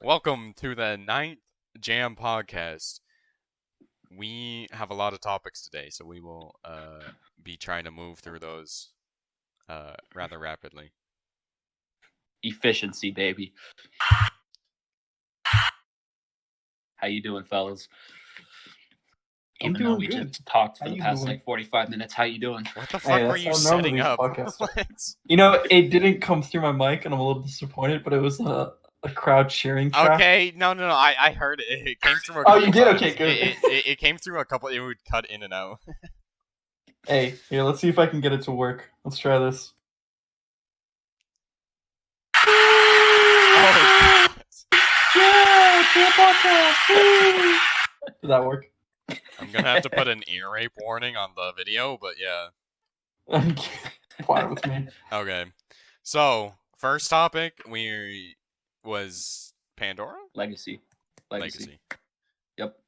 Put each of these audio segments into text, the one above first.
Welcome to the Ninth Jam Podcast. We have a lot of topics today, so we will be trying to move through those rather rapidly. Efficiency, baby. How you doing, fellas? Even though we just talked for the past 45 minutes, how you doing? What the fuck were you setting up? It didn't come through my mic, and I'm a little disappointed, but it was a crowd cheering track. Okay, no, I heard it. It came through a couple Oh, you did? times. Okay, good. It came through a couple. It would cut in and out. Hey, here, let's see if I can get it to work. Let's try this. Oh, yeah, podcast. Did that work? I'm gonna have to put an ear rape warning on the video, but yeah. Fine with me. Okay, so first topic was Pandora? Legacy. Yep.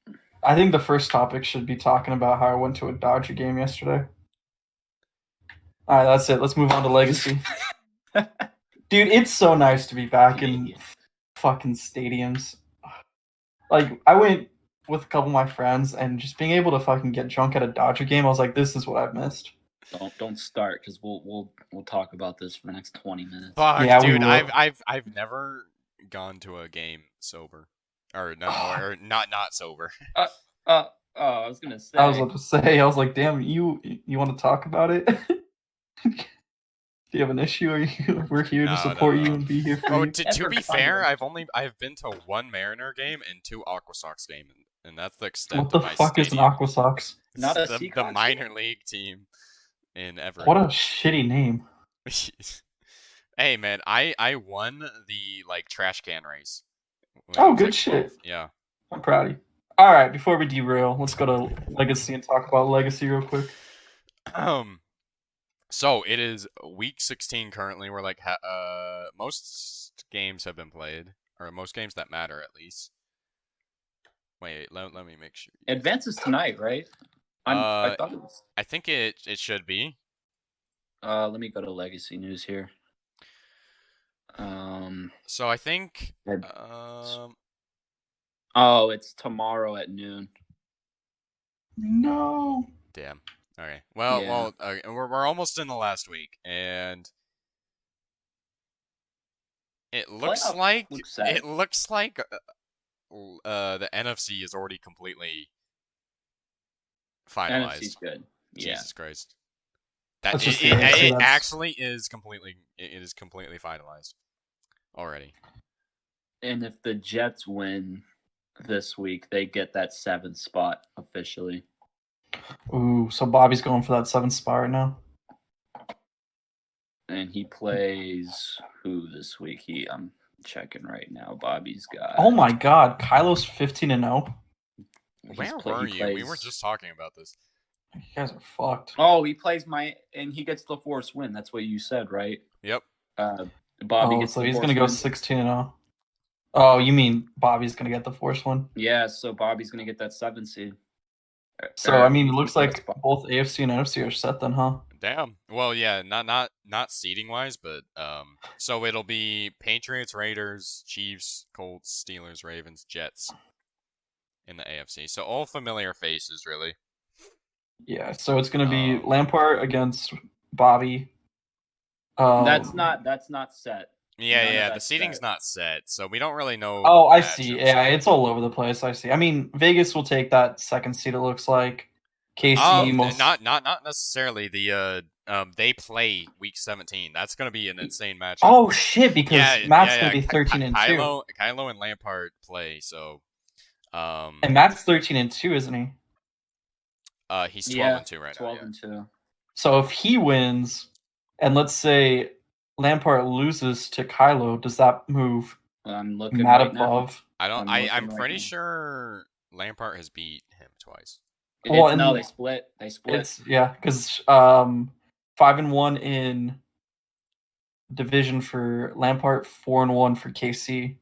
I think the first topic should be talking about how I went to a Dodger game yesterday. All right, that's it. Let's move on to Legacy. Dude, it's so nice to be back in fucking stadiums. Like, I went with a couple of my friends, and just being able to fucking get drunk at a Dodger game, I was like, this is what I've missed. Don't start, because we'll talk about this for the next 20 minutes. Fuck, yeah, dude, I've never gone to a game sober, or no, or not sober. I was gonna say. I was about to say. I was like, damn, you want to talk about it? Do you have an issue? We're here to support you and be here for you. To be fair, I've been to one Mariner game and 2 Aqua Sox game, and that's the extent. What the fuck is an Aqua Sox? Not a the minor league team in Everett. What a shitty name. Hey man, I won the trash can race. Oh, good shit. Yeah, I'm proud of you. All right, before we derail, let's go to Legacy and talk about Legacy real quick. So it is week 16 currently. We're most games have been played, or most games that matter at least. Wait, let me make sure. Advances tonight, right? I thought it was. I think it should be. Let me go to Legacy News here. So I think. Oh, it's tomorrow at noon. No. Damn. Okay. Well, we're almost in the last week, and it looks like the NFC is already completely finalized. NFC's good. Yeah. Jesus Christ. It actually is completely. It is completely finalized already. And if the Jets win this week, they get that 7th spot officially. Ooh, so Bobby's going for that 7th spot right now. And he plays who this week? I'm checking right now. Bobby's got. Oh my God, Kylo's 15-0. Where were you? We were just talking about this. You guys are fucked. Oh, he plays and he gets the force win. That's what you said, right? Yep. Bobby gets. So he's gonna go 16-0. Oh, you mean Bobby's gonna get the force one? Yeah, so Bobby's gonna get that 7th seed. So I mean, it looks like both AFC and NFC are set then, huh? Damn. Well, yeah, not seeding wise, but so it'll be Patriots, Raiders, Chiefs, Colts, Steelers, Ravens, Jets in the AFC. So all familiar faces, really. Yeah. So it's gonna be Lampard against Bobby. That's not set. Yeah. The seating's not set, so we don't really know. Oh, I see. Yeah, it's all over the place. I see. I mean, Vegas will take that 2nd seed. It looks like. KC not necessarily. They play week 17. That's gonna be an insane match. Oh shit! Because Matt's gonna be 13-2. Kylo and Lampard play. So. And Matt's 13-2, isn't he? He's 12-2 right now. 12-2. So if he wins, and let's say Lampard loses to Kylo, does that move I'm looking Matt right above? Now. I'm pretty sure Lampard has beat him twice. No, they split. Because 5-1 in division for Lampard, 4-1 for KC,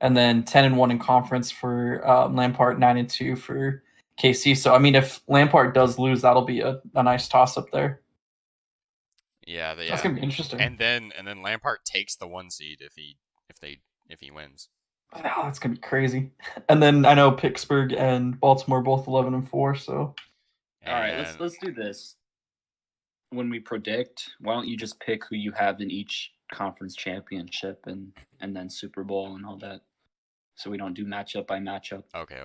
and then 10-1 in conference for Lampard, 9-2 for KC. So I mean, if Lampard does lose, that'll be a nice toss up there. Yeah, that's gonna be interesting. And then Lampard takes the 1 seed if he wins. Oh, that's gonna be crazy. And then I know Pittsburgh and Baltimore both 11-4. So all right, let's do this. When we predict, why don't you just pick who you have in each conference championship and then Super Bowl and all that, so we don't do matchup by matchup. Okay.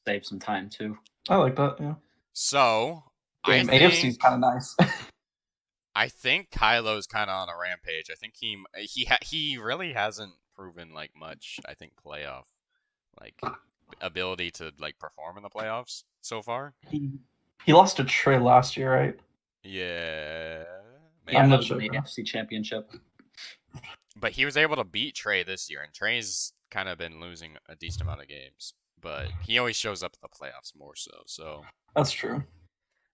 Save some time too. I like that. Yeah. So AFC is kind of nice. I think Kylo's kind of on a rampage. I think he really hasn't proven like much. I think playoff like ability to like perform in the playoffs so far. He lost to Trey last year, right? Yeah. Maybe. Yeah, that was in the AFC Championship. But he was able to beat Trey this year, and Trey's kind of been losing a decent amount of games. But he always shows up in the playoffs more so. So that's true.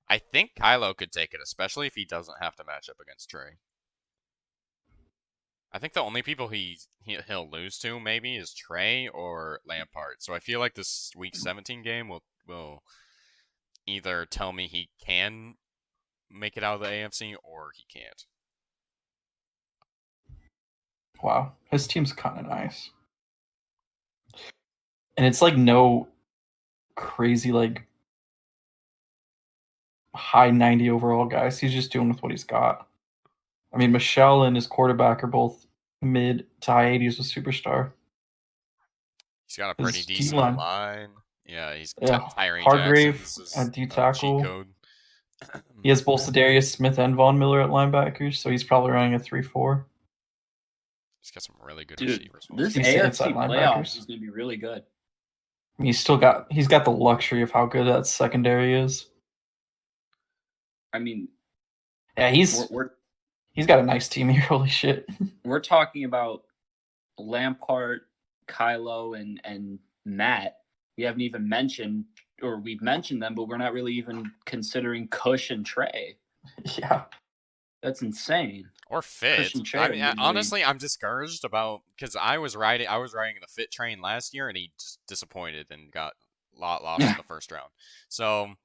I think Kylo could take it, especially if he doesn't have to match up against Trey. I think the only people he'll lose to maybe is Trey or Lampard. So I feel like this Week 17 game will either tell me he can make it out of the AFC or he can't. Wow, his team's kind of nice. And it's like no crazy like high 90 overall guys. He's just doing with what he's got. I mean, Michelle and his quarterback are both mid to high 80s with superstar. He's got a pretty decent line. Yeah, he's Tyree Hargrave Jackson's at D tackle. cheat code. He has both Darius Smith and Von Miller at linebackers, so he's probably running a 3-4. He's got some really good receivers. This AFC playoffs is going to be really good. I mean, he's got the luxury of how good that secondary is. I mean, yeah, he's got a nice team here. Holy shit! We're talking about Lampard, Kylo, and Matt. We haven't even mentioned, or we've mentioned them, but we're not really even considering Cush and Trey. Yeah, that's insane. Or Fit. I mean, honestly, I'm discouraged about because I was riding the Fit train last year, and he just disappointed and got lost in the first round. So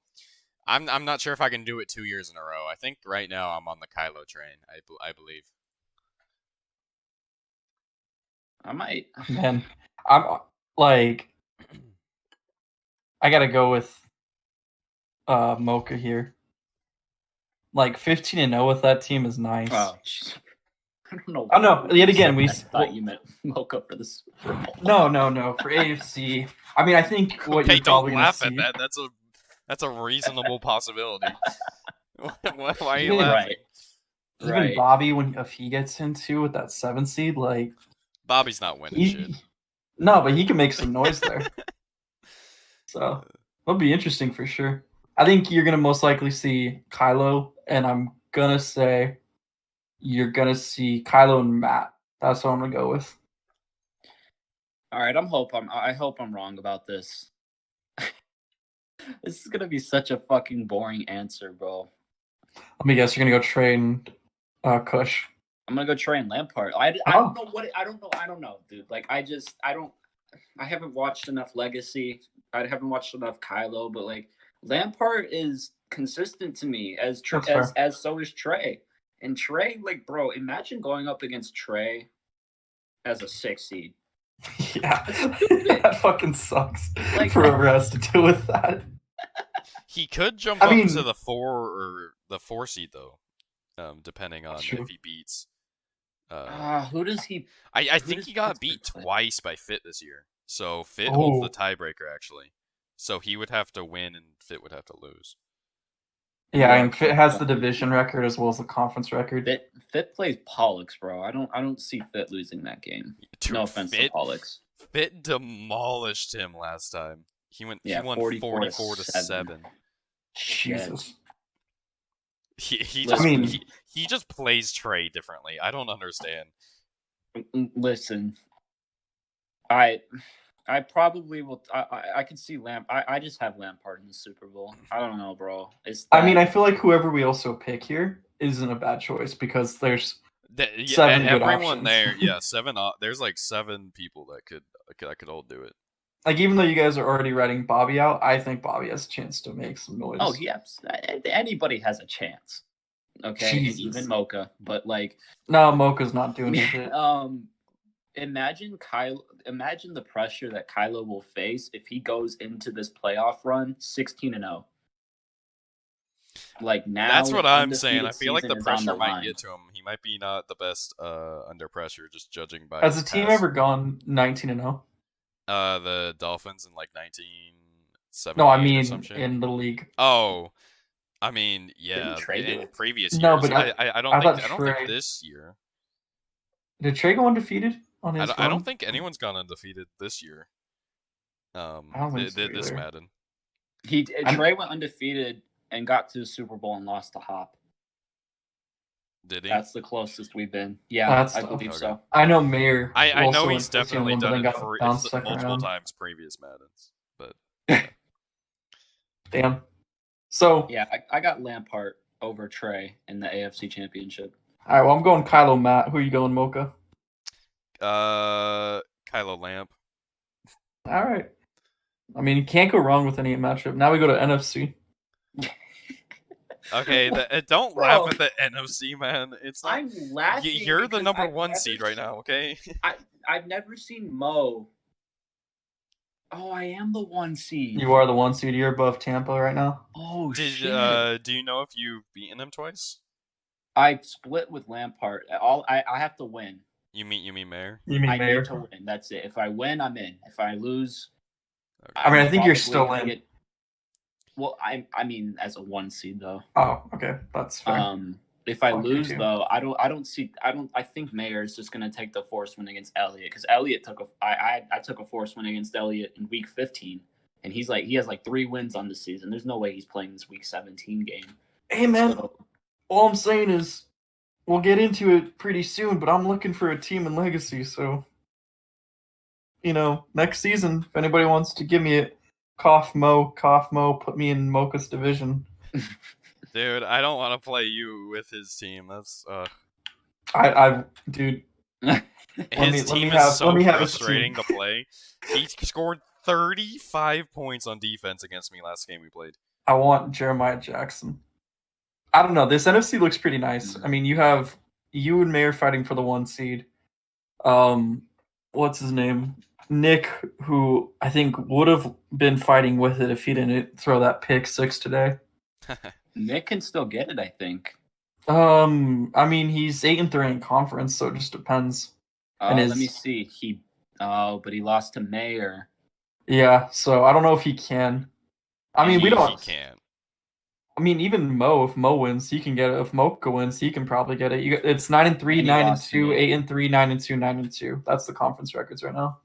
I'm not sure if I can do it 2 years in a row. I think right now I'm on the Kylo train. I believe. I might. Man, I'm like, I gotta go with Mocha here. Like 15-0 with that team is nice. Oh, I don't know. Oh no! Yet again, I thought you meant Mocha for this. No. For AFC, I mean, I think what you're probably don't laugh see... at that. That's a reasonable possibility. Why are you laughing? Even Bobby, if he gets into with that 7 seed, like Bobby's not winning shit. No, but he can make some noise there. So it'll be interesting for sure. I think you're gonna most likely see Kylo, and I'm gonna say you're gonna see Kylo and Matt. That's what I'm gonna go with. All right, I hope I'm wrong about this. This is gonna be such a fucking boring answer, bro. Let me guess. You're gonna go Trey and Cush. I'm gonna go Trey and Lampard. I don't know what I don't know, dude. Like I haven't watched enough Legacy. I haven't watched enough Kylo, but like Lampard is consistent to me as so is Trey. And Trey, like, bro, imagine going up against Trey as a 6 seed. Yeah, that fucking sucks. Like, whoever has to deal with that. He could jump up to the 4 seed though, depending on if he beats. Who does he? I think he got beat twice by Fit this year. So Fit holds the tiebreaker actually. So he would have to win and Fit would have to lose. Yeah, and Fit has the division record as well as the conference record. Fit plays Pollux, bro. I don't see Fit losing that game. Dude, no offense to Pollux. Fit demolished him last time. He won 44-7. Jesus. He just plays Trey differently. I don't understand. Listen, I probably will. I can see I just have Lampard in the Super Bowl. I don't know, bro. I feel like whoever we also pick here isn't a bad choice because there's 7 good options. There. Yeah, 7. There's like 7 people that could all do it. Like even though you guys are already writing Bobby out, I think Bobby has a chance to make some noise. Oh, yes. Anybody has a chance. Okay, even Mocha, but like no, Mocha's not doing shit. imagine the pressure that Kylo will face if he goes into this playoff run 16-0. Like now, That's what I'm saying. I undefeated feel like the season is on pressure the might line. get to him. He might be not the best under pressure, just judging by Has his the team past. ever gone 19-0? The Dolphins in like 1978 No, I or some mean shit. in the league. Oh, I mean, yeah, Trey do in it? previous No, years. but I don't I think thought I don't think Trey this year. did Trey go undefeated on his I run? don't think anyone's gone undefeated this year. I don't think so This either. Madden. Trey went undefeated and got to the Super Bowl and lost to Hop. Did he? That's the closest we've been. Yeah, That's I tough. believe Okay. so. I know Mayer. I also know went he's 15-1, definitely but done then it got for bounced second multiple round. times previous Maddens, but Damn. So Yeah, I got Lampard over Trey in the AFC Championship. all right, well I'm going Kylo Matt. Who are you going, Mocha? Kylo Lamp. All right. I mean, you can't go wrong with any matchup. Now we go to NFC. Okay, don't Bro, laugh at the NFC, man. It's not. I'm laughing. You're the because number I've one never seed right now, okay? I've never seen Mo. Oh, I am the 1 seed. You are the 1 seed. You're above Tampa right now. Oh Do shit! you know if you've beaten him twice? I split with Lampard. I have to win. You mean Mayor? You mean I Mayer? need to win. That's it. If I win, I'm in. If I lose, Okay. I mean, I think you're probably still gonna in. get- Well, I mean, as a 1 seed though. Oh, okay, that's fair. If I Fuck you lose too. though, I think Mayer is just gonna take the force win against Elliott because Elliott I took a force win against Elliott in week 15, and he has like 3 wins on the season. There's no way he's playing this week 17 game. Hey man, So, all I'm saying is we'll get into it pretty soon, but I'm looking for a team in Legacy, so next season, if anybody wants to give me it, cough Mo, put me in Mocha's division. Dude, I don't want to play you with his team. That's Dude, his team is so frustrating to play. He scored 35 points on defense against me last game we played. I want Jeremiah Jackson. I don't know. This NFC looks pretty nice. I mean, you have you and Mayer fighting for the 1 seed. What's his name? Nick, who I think would have been fighting with it if he didn't throw that pick 6 today. Nick can still get it, I think. I mean, he's 8-3 in conference, so it just depends. Let me see. But he lost to Mayer. Yeah, so I don't know if he can. I mean, we don't. He can't. I mean, even Mo, if Mo wins, he can get it. If Mocha wins, he can probably get it. It's 9-3, 9-2, 8-3, 9-2, 9-2. That's the conference records right now.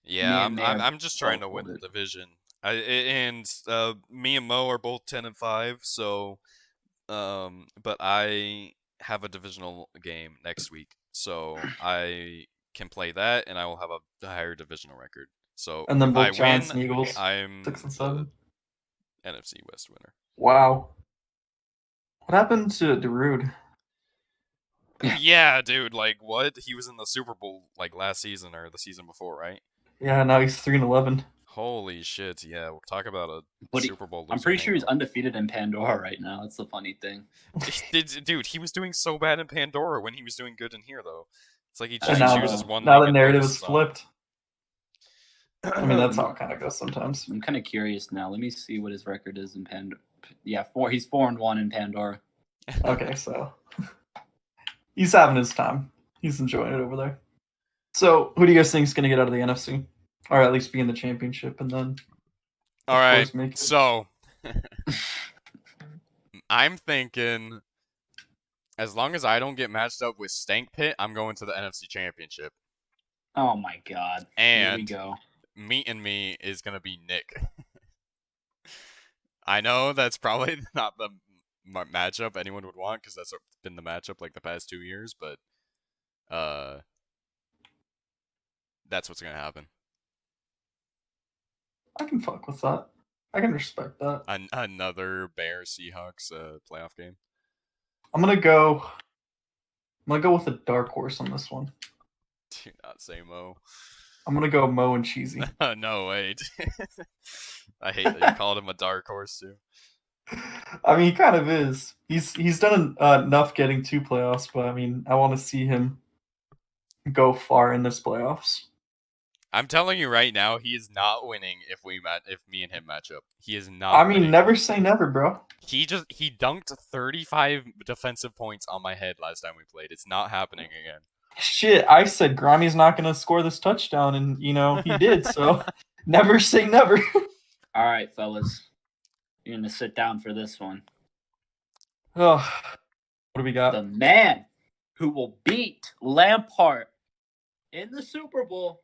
Yeah, I'm just trying to win the division. Me and Mo are both 10-5, so but I have a divisional game next week, so I can play that, and I will have a higher divisional record. So and then if both I Giants win, and Eagles, I'm 6 and 7. The NFC West winner. Wow. What happened to Darude? Yeah, dude. Like, what? He was in the Super Bowl like last season or the season before, right? Yeah, now he's 3-11. Holy shit! Yeah, we'll talk about Super Bowl. I'm pretty sure he's undefeated in Pandora right now. That's the funny thing. Dude, he was doing so bad in Pandora when he was doing good in here, though. It's like he just chooses one. Now league the and narrative focuses is on flipped. I mean, that's how it kind of goes sometimes. I'm kind of curious now. Let me see what his record is in Pandora. Yeah, he's 4-1 in Pandora. Okay, so he's having his time. He's enjoying it over there. So, who do you guys think is going to get out of the NFC, or at least be in the championship, and then? All right. So, I'm thinking, as long as I don't get matched up with Stank Pit, I'm going to the NFC Championship. Oh my god! And here we go. Meeting me is gonna be Nick. I know that's probably not the matchup anyone would want because that's been the matchup like the past 2 years, but that's what's gonna happen. I can fuck with that. I can respect that. Another Bears Seahawks playoff game. I'm gonna go with a dark horse on this one. Do not say Mo. I'm gonna go Mo and Cheezy. No way. I hate that you called him a dark horse too. I mean, he kind of is. He's done enough getting 2 playoffs, but I mean, I want to see him go far in this playoffs. I'm telling you right now, he is not winning if me and him match up. He is not. I mean, winning. never say never, bro. He dunked 35 defensive points on my head last time we played. It's not happening again. Shit, I said Grammy's not gonna score this touchdown, and he did. So never say never. All right, fellas, you're gonna sit down for this one. Oh, what do we got? The man who will beat Lampard in the Super Bowl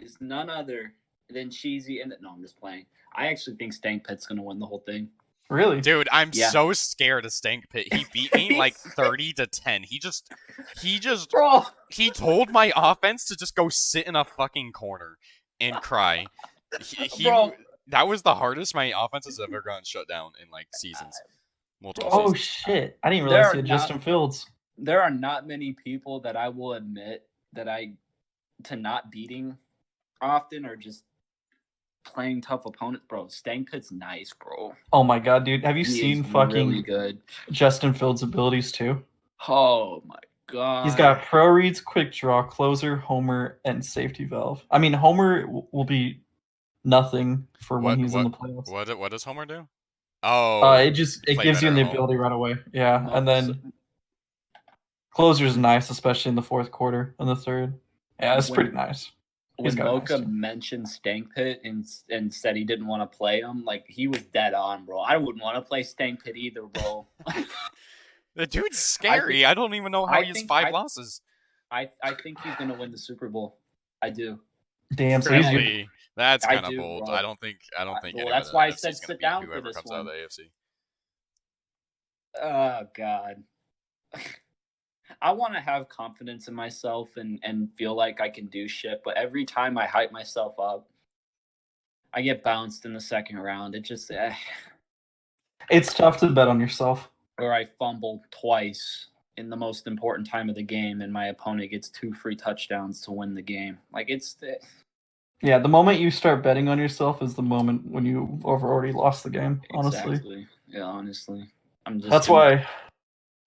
is none other than Cheezy. No, I'm just playing. I actually think Stank Pit's gonna win the whole thing. Really, dude? I'm so scared of Stank Pit. He beat me like 30-10. He just, bro. He told my offense to just go sit in a fucking corner and cry. Bro, that was the hardest my offense has ever gotten shut down in like seasons. Multiple oh seasons. shit! I didn't realize he had Justin Fields. There are not many people that I will admit that to not beating often or just playing tough opponents, bro. Stank Pit's nice, bro. Oh my god, dude! Have you seen fucking really good Justin Fields' abilities too? Oh my god! He's got pro reads, quick draw, closer, homer, and safety valve. I mean, homer will be nothing for when he's in the playoffs. What does homer do? Oh, it gives you the ability right away. Yeah, and then closer's nice, especially in the fourth quarter and the third. Yeah, it's pretty nice. When Mocha mentioned Stank Pit and said he didn't want to play him, like he was dead on, bro. I wouldn't want to play Stank Pit either, bro. The dude's scary. I don't even know how he has 5 losses. I think he's gonna win the Super Bowl. I do. Damn, so really? That's kind of bold. Bro. I don't think. Well, that's why I said sit down for this comes one. Out of the AFC. Oh god. I want to have confidence in myself and feel like I can do shit, but every time I hype myself up, I get bounced in the second round. It just it's tough to bet on yourself. Or I fumble twice in the most important time of the game, and my opponent gets 2 free touchdowns to win the game. Like yeah, the moment you start betting on yourself is the moment when you already lost the game. Honestly, exactly. Yeah, honestly, that's why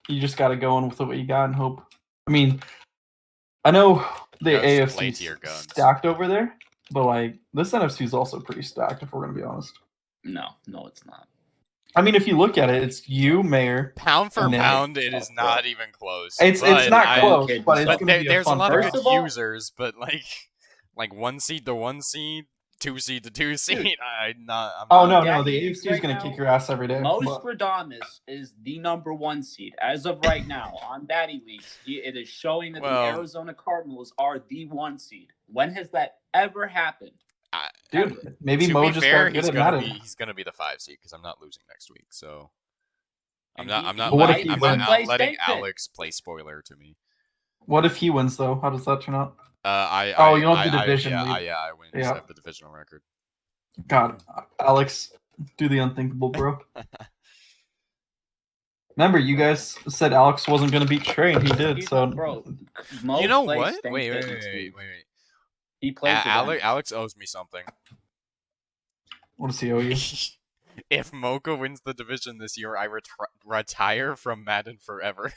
you just got to go in with what you got and hope. I mean, I know the AFC is stacked over there, but like this NFC is also pretty stacked. If we're gonna be honest. No, it's not. I mean, if you look at it, it's you, Mayor. Pound for pound, it is not even close. It's not close, but it's gonna be there's a lot of good all, users, but like 1 seed to 1 seed, 2 seed to 2 seed. No, the AFC is gonna kick your ass every day. Nostradamus is the number 1 seed as of right now on Batty Leagues. It is showing that the Arizona Cardinals are the 1 seed. When has that ever happened? Dude, maybe Mo just got good at Madden. He's gonna be the 5 seed because I'm not losing next week. So I'm not letting Alex play spoiler to me. What if he wins though? How does that turn out? You want the division lead. I win. Yeah. I have the divisional record. God, Alex, do the unthinkable, bro. Remember, you guys said Alex wasn't going to beat Trey, and he did. So, bro, you know what? Wait. He plays. Alex owes me something. What does he owe you? If Mocha wins the division this year, I retire from Madden forever.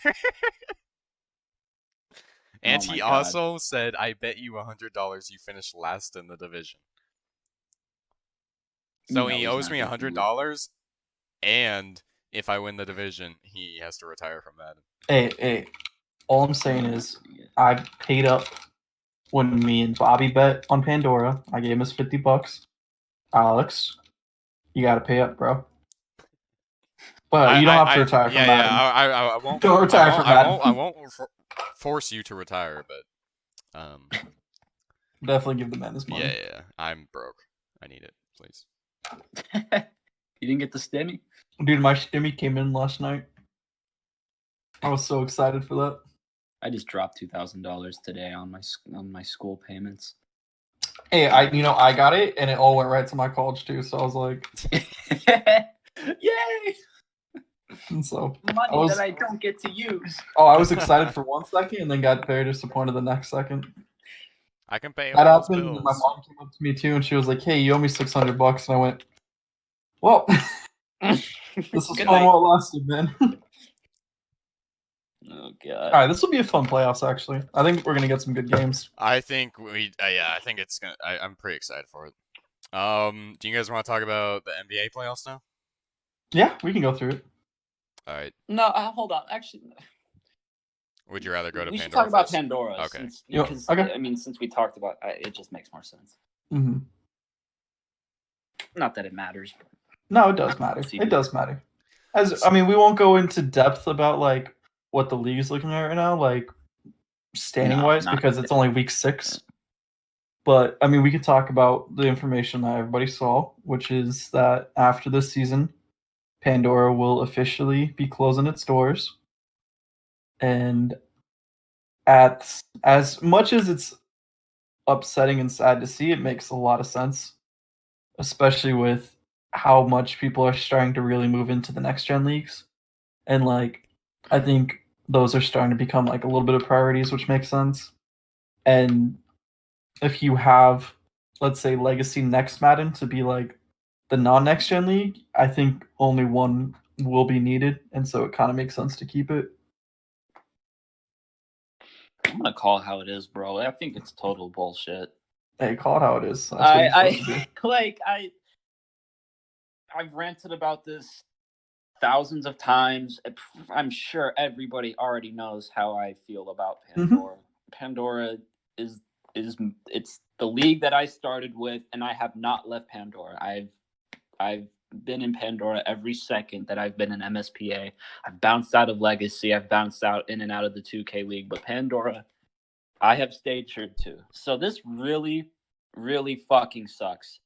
And he also said, I bet you $100 you finish last in the division. So he owes me $100, and if I win the division, he has to retire from Madden. Hey, all I'm saying is I paid up when me and Bobby bet on Pandora. I gave him his $50. Alex, you got to pay up, bro. But you don't have to retire from Madden. I won't. Don't retire from Madden. I won't force you to retire, but definitely give the man this money. Yeah. I'm broke. I need it, please. You didn't get the stimmy? Dude, my stimmy came in last night. I was so excited for that. I just dropped $2,000 today on my school payments. Hey, I got it, and it all went right to my college too. So I was like, "Yay!" And so money that I don't get to use. Oh, I was excited for 1 second, and then got very disappointed the next second. I can pay. That happened. My mom came up to me too, and she was like, "Hey, you owe me $600," and I went, "Well, this is fun while it lasted, man." Oh All god. right, this will be a fun playoffs. Actually, I think we're gonna get some good games. I think I think it's gonna. I'm pretty excited for it. Do you guys want to talk about the NBA playoffs now? Yeah, we can go through it. All right. No, hold on. Actually, Would you rather go to we should Pandora talk about first? Pandora Okay. because okay. I mean, since we talked about it, just makes more sense. Mm-hmm. Not that it matters. No, it does matter. It does matter. We won't go into depth about like what the league is looking at right now, like standing wise, because it's only week 6. But I mean, we could talk about the information that everybody saw, which is that after this season, Pandora will officially be closing its doors. And as much as it's upsetting and sad to see, it makes a lot of sense, especially with how much people are starting to really move into the next gen leagues. And like, I think those are starting to become like a little bit of priorities, which makes sense. And if you have, let's say, Legacy next Madden to be like the non-next gen league, I think only one will be needed, and so it kind of makes sense to keep it. I'm gonna call it how it is, bro. I think it's total bullshit. Hey, call it how it is. That's I've ranted about this thousands of times. I'm sure everybody already knows how I feel about Pandora. Pandora is it's the league that I started with, and I have not left Pandora. I've been in Pandora every second that I've been in MSPA. I've bounced out of Legacy. I've bounced out in and out of the 2K League, but Pandora, I have stayed true to. So this really, really fucking sucks.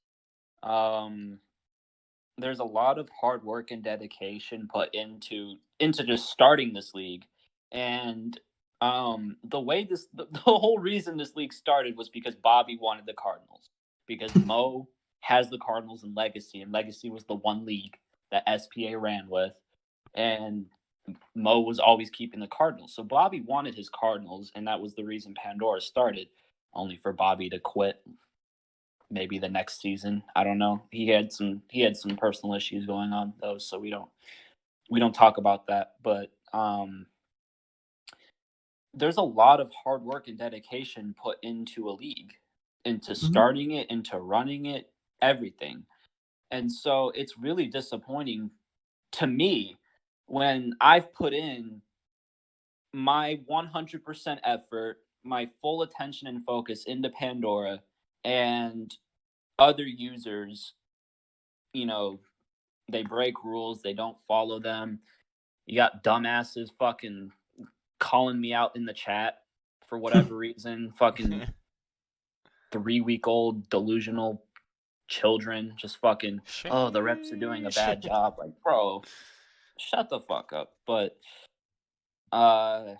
There's a lot of hard work and dedication put into just starting this league, and the whole reason this league started was because Bobby wanted the Cardinals, because Mo has the Cardinals in Legacy, and Legacy was the one league that SPA ran with, and Mo was always keeping the Cardinals. So Bobby wanted his Cardinals, and that was the reason Pandora started, only for Bobby to quit maybe the next season. I don't know. He had some personal issues going on though, so we don't talk about that. But there's a lot of hard work and dedication put into a league, into starting it, into running it, everything. And so it's really disappointing to me when I've put in my 100% effort, my full attention and focus into Pandora, and other users, they break rules, they don't follow them. You got dumbasses fucking calling me out in the chat for whatever reason, fucking 3-week-old delusional children just fucking, oh, the reps are doing a bad job. Like, bro, shut the fuck up. But yeah,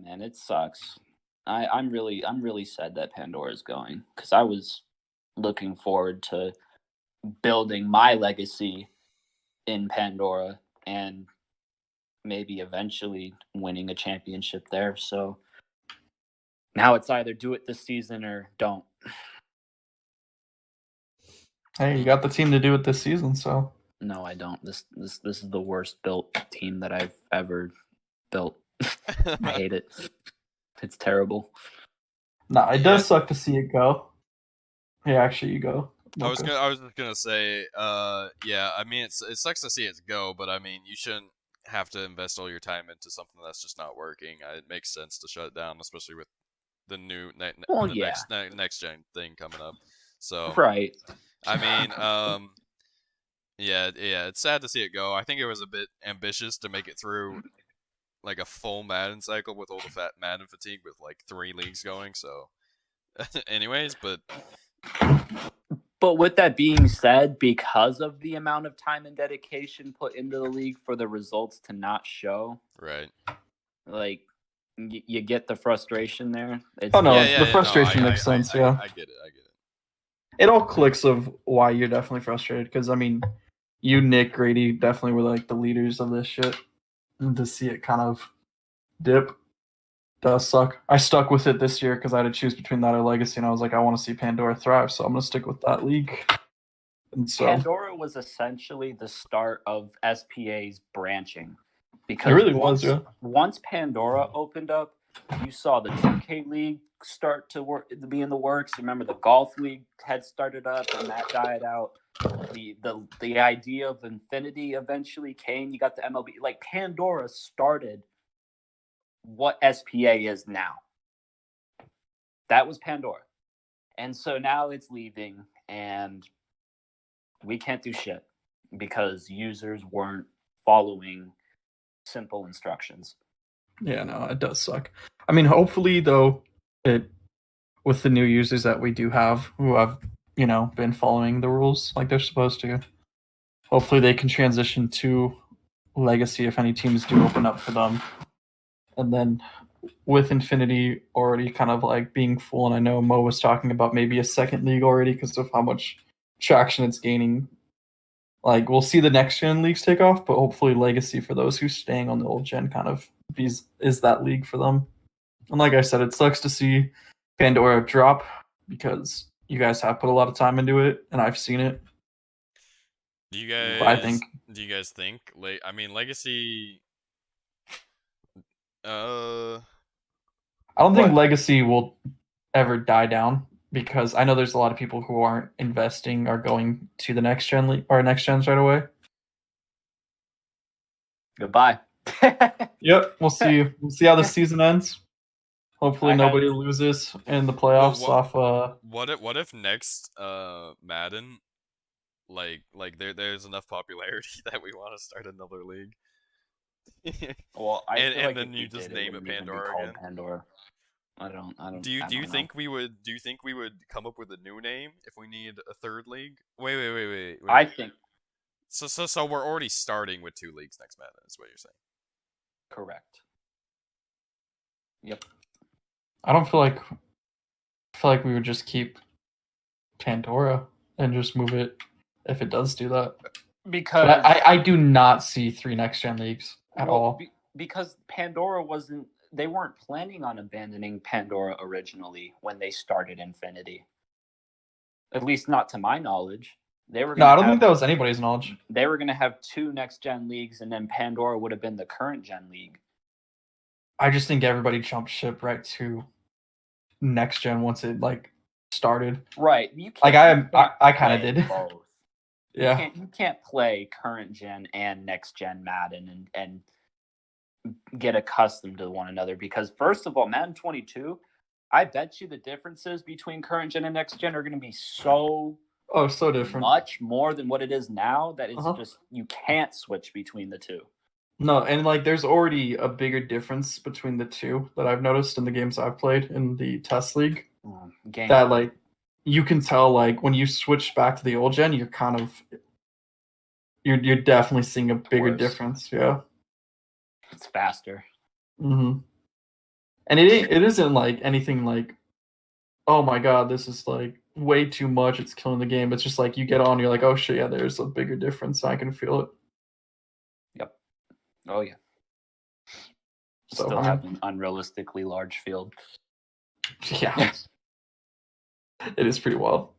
man, it sucks. I'm really sad that Pandora is going, because I was looking forward to building my legacy in Pandora and maybe eventually winning a championship there. So now it's either do it this season or don't. Hey, you got the team to do it this season, so. No, I don't. This is the worst built team that I've ever built. I hate it. It's terrible. Nah, it does suck to see it go. Yeah, actually, you go. I was just gonna say, yeah. I mean, it sucks to see it go, but I mean, you shouldn't have to invest all your time into something that's just not working. It makes sense to shut it down, especially with the new next gen thing coming up. So right. I mean, yeah, it's sad to see it go. I think it was a bit ambitious to make it through like a full Madden cycle with all the fat Madden fatigue with like 3 leagues going. So, anyways, but with that being said, because of the amount of time and dedication put into the league for the results to not show, right? Like, you get the frustration there. The frustration makes sense. I get it. It all clicks of why you're definitely frustrated, because I mean, you, Nick, Grady definitely were like the leaders of this shit, and to see it kind of dip does suck. I stuck with it this year because I had to choose between that or Legacy, and I was like, I want to see Pandora thrive, so I'm gonna stick with that league. And so Pandora was essentially the start of SPA's branching. Because It really was, yeah. Once Pandora opened up, you saw the 2K League start to be in the works. Remember, the Golf League had started up, and that died out. The idea of Infinity eventually came. You got the MLB. Like, Pandora started what SPA is now. That was Pandora. And so now it's leaving, and we can't do shit because users weren't following simple instructions. Yeah, no, it does suck. I mean, hopefully, though, with the new users that we do have who have, been following the rules like they're supposed to, hopefully they can transition to Legacy if any teams do open up for them. And then with Infinity already kind of like being full, and I know Mo was talking about maybe a second league already because of how much traction it's gaining. Like, we'll see the next gen leagues take off, but hopefully Legacy, for those who's staying on the old gen, kind of is that league for them. And like I said, it sucks to see Pandora drop because you guys have put a lot of time into it, and I've seen it. Do you guys? But I think. Do you guys think? I mean, Legacy. I don't think Legacy will ever die down because I know there's a lot of people who aren't investing or going to the next gen league or next gens right away. Goodbye. Yep, we'll see. We'll see how the season ends. Hopefully, nobody loses in the playoffs. What if next Madden, there's enough popularity that we want to start another league? Well, and then you just name it Pandora again. Pandora. I don't. Do you think we would come up with a new name if we need a third league? Wait. I think. So we're already starting with 2 leagues next Madden, is what you're saying. Correct. Yep. I feel like we would just keep Pandora and just move it if it does do that. Because I do not see 3 next gen leagues at all. Because Pandora they weren't planning on abandoning Pandora originally when they started Infinity. At least not to my knowledge. I don't think that was anybody's knowledge. They were going to have 2 next gen leagues, and then Pandora would have been the current gen league. I just think everybody jumped ship right to next gen once it started. Right. I kind of did. Both. Yeah. You can't play current gen and next gen Madden and get accustomed to one another because, first of all, Madden 22, I bet you the differences between current gen and next gen are going to be so different, much more than what it is now that it's just you can't switch between the two. No, and there's already a bigger difference between the two that I've noticed in the games I've played in the test league. That you can tell when you switch back to the old gen, you're kind of you're definitely seeing a bigger difference. Yeah, it's faster. Mm-hmm. And it isn't anything oh my god, this is way too much. It's killing the game. It's just you get on, you're like, oh shit, yeah, there's a bigger difference. I can feel it. Yep. Oh yeah. Still have an unrealistically large field. Yeah. It is pretty wild.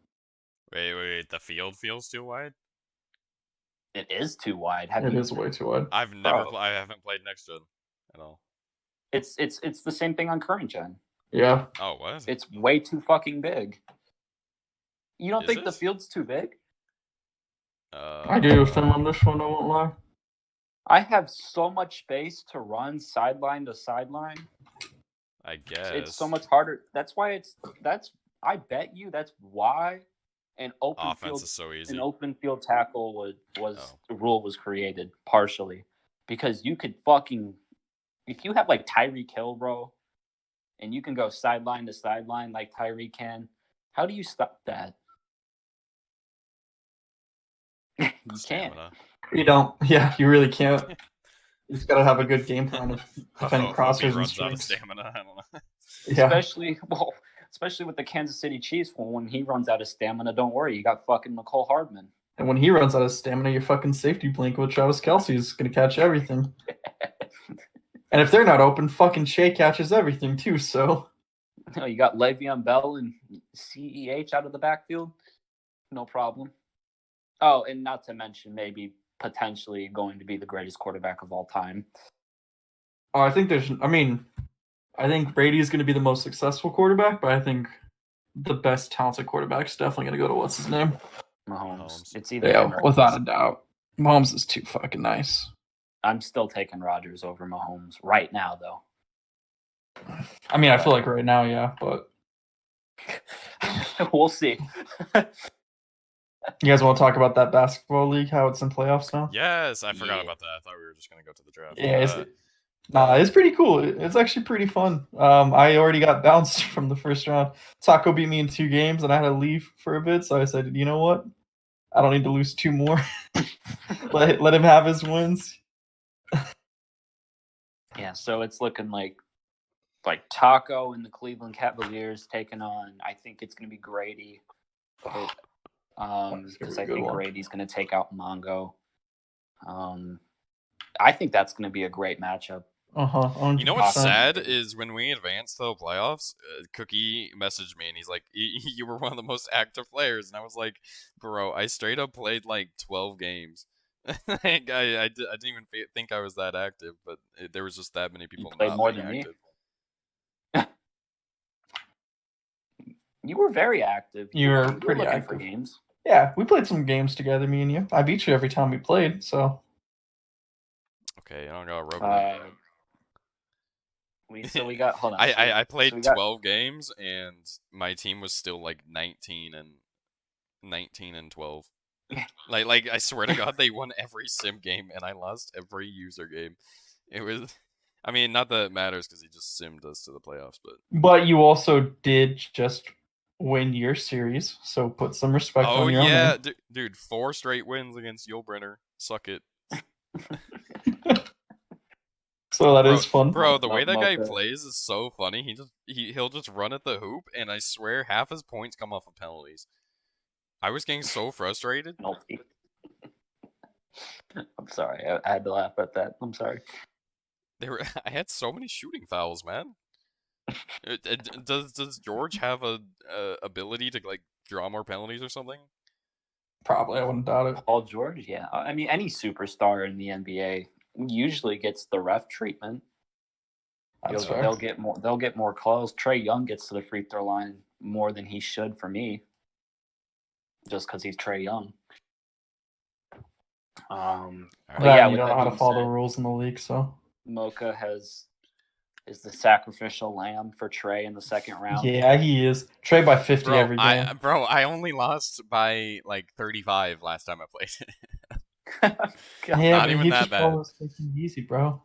Wait, the field feels too wide? It is too wide. It is way too wide. I haven't played next gen at all. It's the same thing on current gen. Yeah. Oh, what? It's way too fucking big. You don't think the field's too big? I do. On this one, I won't lie. I have so much space to run sideline to sideline. I guess it's so much harder. I bet you that's why an open offense field is so easy. An open field tackle the rule was created partially because you could fucking if you have Tyreek Hill, bro, and you can go sideline to sideline like Tyreek can, how do you stop that? You can't. You don't. Yeah, you really can't. You just gotta have a good game plan of defending crossers and streaks. Stamina. I don't know. Yeah. Especially with the Kansas City Chiefs, when he runs out of stamina, don't worry, you got fucking McCole Hardman. And when he runs out of stamina, your fucking safety blanket with Travis Kelce is gonna catch everything. And if they're not open, fucking Shea catches everything too. So you got Le'Veon Bell and CEH out of the backfield, no problem. Oh, and not to mention maybe potentially going to be the greatest quarterback of all time. Oh, I think I think Brady is going to be the most successful quarterback, but I think the best talented quarterback is definitely going to go to what's his name? Mahomes. It's either him or without a doubt. Mahomes is too fucking nice. I'm still taking Rodgers over Mahomes right now, though. I mean, I feel like right now, yeah, but we'll see. You guys want to talk about that basketball league? How it's in playoffs now? Yes, I forgot about that. I thought we were just gonna go to the draft. Yeah, it's pretty cool. It's actually pretty fun. I already got bounced from the first round. Taco beat me in 2 games, and I had to leave for a bit. So I said, you know what? I don't need to lose 2 more. let him have his wins. Yeah, so it's looking like Taco and the Cleveland Cavaliers taking on. I think it's going to be Grady. Because I think Grady's going to take out Mongo. I think that's going to be a great matchup. You know what's sad is when we advanced to the playoffs, Cookie messaged me and he's like, "You were one of the most active players," and I was like, "Bro, I straight up played like 12 games." Like, I didn't even think I was that active, but there was just that many people played not more being than active. Me. You were very active. You were pretty active for games. Yeah, we played some games together, me and you. I beat you every time we played, so. Okay, I don't got a rope. We got hold on. I played 12 games and my team was still like 19 and 12. like I swear to God, they won every sim game and I lost every user game. It was, I mean, not that it matters because he just simmed us to the playoffs, but you also did just win your series, so put some respect on your own name. Dude, 4 straight wins against Yulbrenner. Suck it. So that is fun. Bro, the way that guy plays is so funny. He'll just run at the hoop, and I swear half his points come off of penalties. I was getting so frustrated. I'm sorry. I had to laugh at that. I'm sorry. I had so many shooting fouls, man. Does George have a ability to like draw more penalties or something? Probably, I wouldn't doubt it. Paul George, yeah. I mean, any superstar in the NBA usually gets the ref treatment. They'll get more calls. Trae Young gets to the free throw line more than he should for me, just because he's Trae Young. You don't know how to follow the rules in the league, so Mocha is the sacrificial lamb for Trae in the second round. Yeah, he is. Trae by 50 every game. I only lost by like 35 last time I played. Yeah, not even that bad. Easy, bro.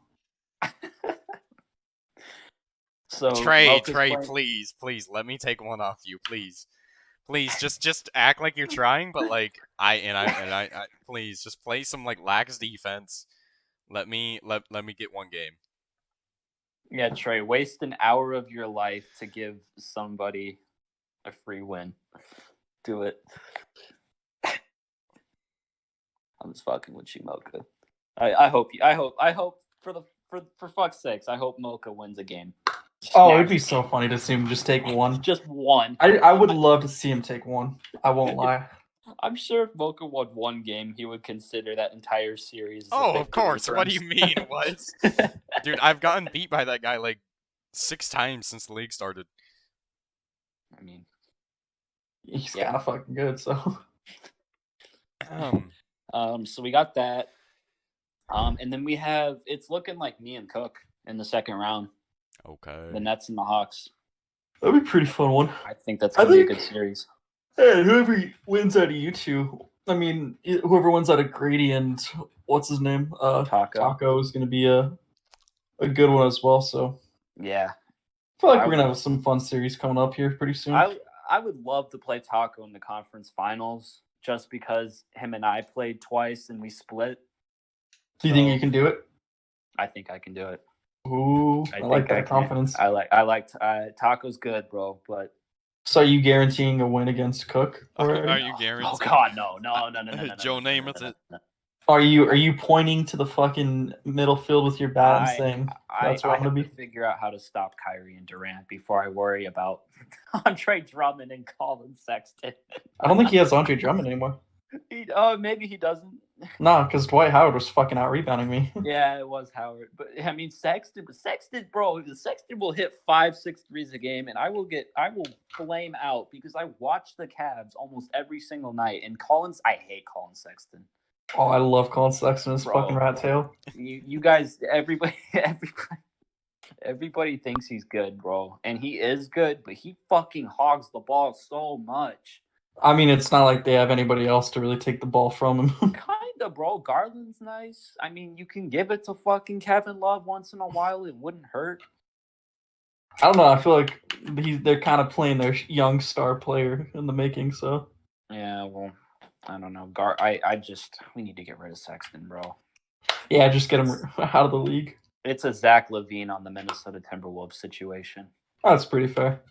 So Trae, please let me take one off you, please. Please, just act like you're trying, but like I please just play some like lax defense. Let me get one game. Yeah, Trae, waste an hour of your life to give somebody a free win. Do it. I'm just fucking with you, Mocha. I hope for fuck's sakes, I hope Mocha wins a game. It'd be so funny to see him just take one. Just one. I would love to see him take one. I won't lie. I'm sure if Mocha won one game, he would consider that entire series. Of course. What do you mean? What? Dude, I've gotten beat by that guy like 6 times since the league started. I mean, he's kind of fucking good, so. So we got that. And then we have, it's looking like me and Cook in the second round. Okay. The Nets and the Hawks. That'd be a pretty fun one. I think that's going to be a good series. Hey, whoever wins out of you two, I mean, whoever wins out of Grady and what's his name? Taco is going to be a good one as well, so. Yeah. I feel like we're going to have some fun series coming up here pretty soon. I would love to play Taco in the conference finals just because him and I played twice and we split. Do you think you can do it? I think I can do it. Ooh, I like that confidence. I like Taco's good, bro, but. So are you guaranteeing a win against Cook? Are you guaranteeing? Oh God, no. Joe Namath it. Are you pointing to the fucking middle field with your bat and saying that's what I'm gonna be? Figure out how to stop Kyrie and Durant before I worry about Andre Drummond and Colin Sexton. I don't think he has Andre Drummond anymore. Maybe he doesn't. No, because Dwight Howard was fucking out rebounding me. Yeah, it was Howard. But I mean Sexton, bro, Sexton will hit 5-6 threes a game, and I will flame out because I watch the Cavs almost every single night. And I hate Colin Sexton. Oh, I love Colin Sexton, his Bro. fucking rat tail. You guys, everybody thinks he's good, bro, and he is good, but he fucking hogs the ball so much. I mean, it's not like they have anybody else to really take the ball from him. Kinda, bro. Garland's nice. I mean, you can give it to fucking Kevin Love once in a while. It wouldn't hurt. I don't know. I feel like they're kind of playing their young star player in the making. So Yeah, well, I don't know. We need to get rid of Sexton, bro. yeah, just get him out of the league. It's a Zach LaVine on the Minnesota Timberwolves situation. That's pretty fair.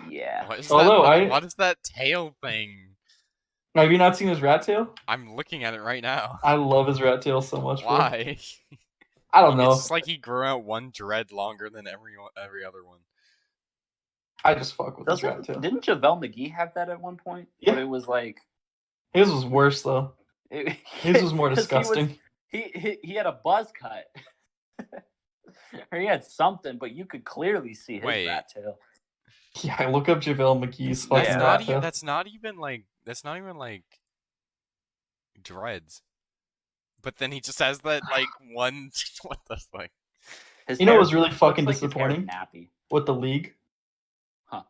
Yeah. What is Although what is that tail thing? Have you not seen his rat tail? I'm looking at it right now. I love his rat tail so much. Bro. Why? I don't know. It's just like he grew out one dread longer than every other one. I just fuck with his rat tail. Didn't JaVale McGee have that at one point? Yeah. But it was like His was worse though. His was more 'cause disgusting. He had a buzz cut. Or he had something, but you could clearly see his rat tail. Yeah, look up JaVale McGee's fucking rat tail. That's not even like dreads. But then he just has that like one. What the fuck? You know what was really fucking disappointing with the league? Huh?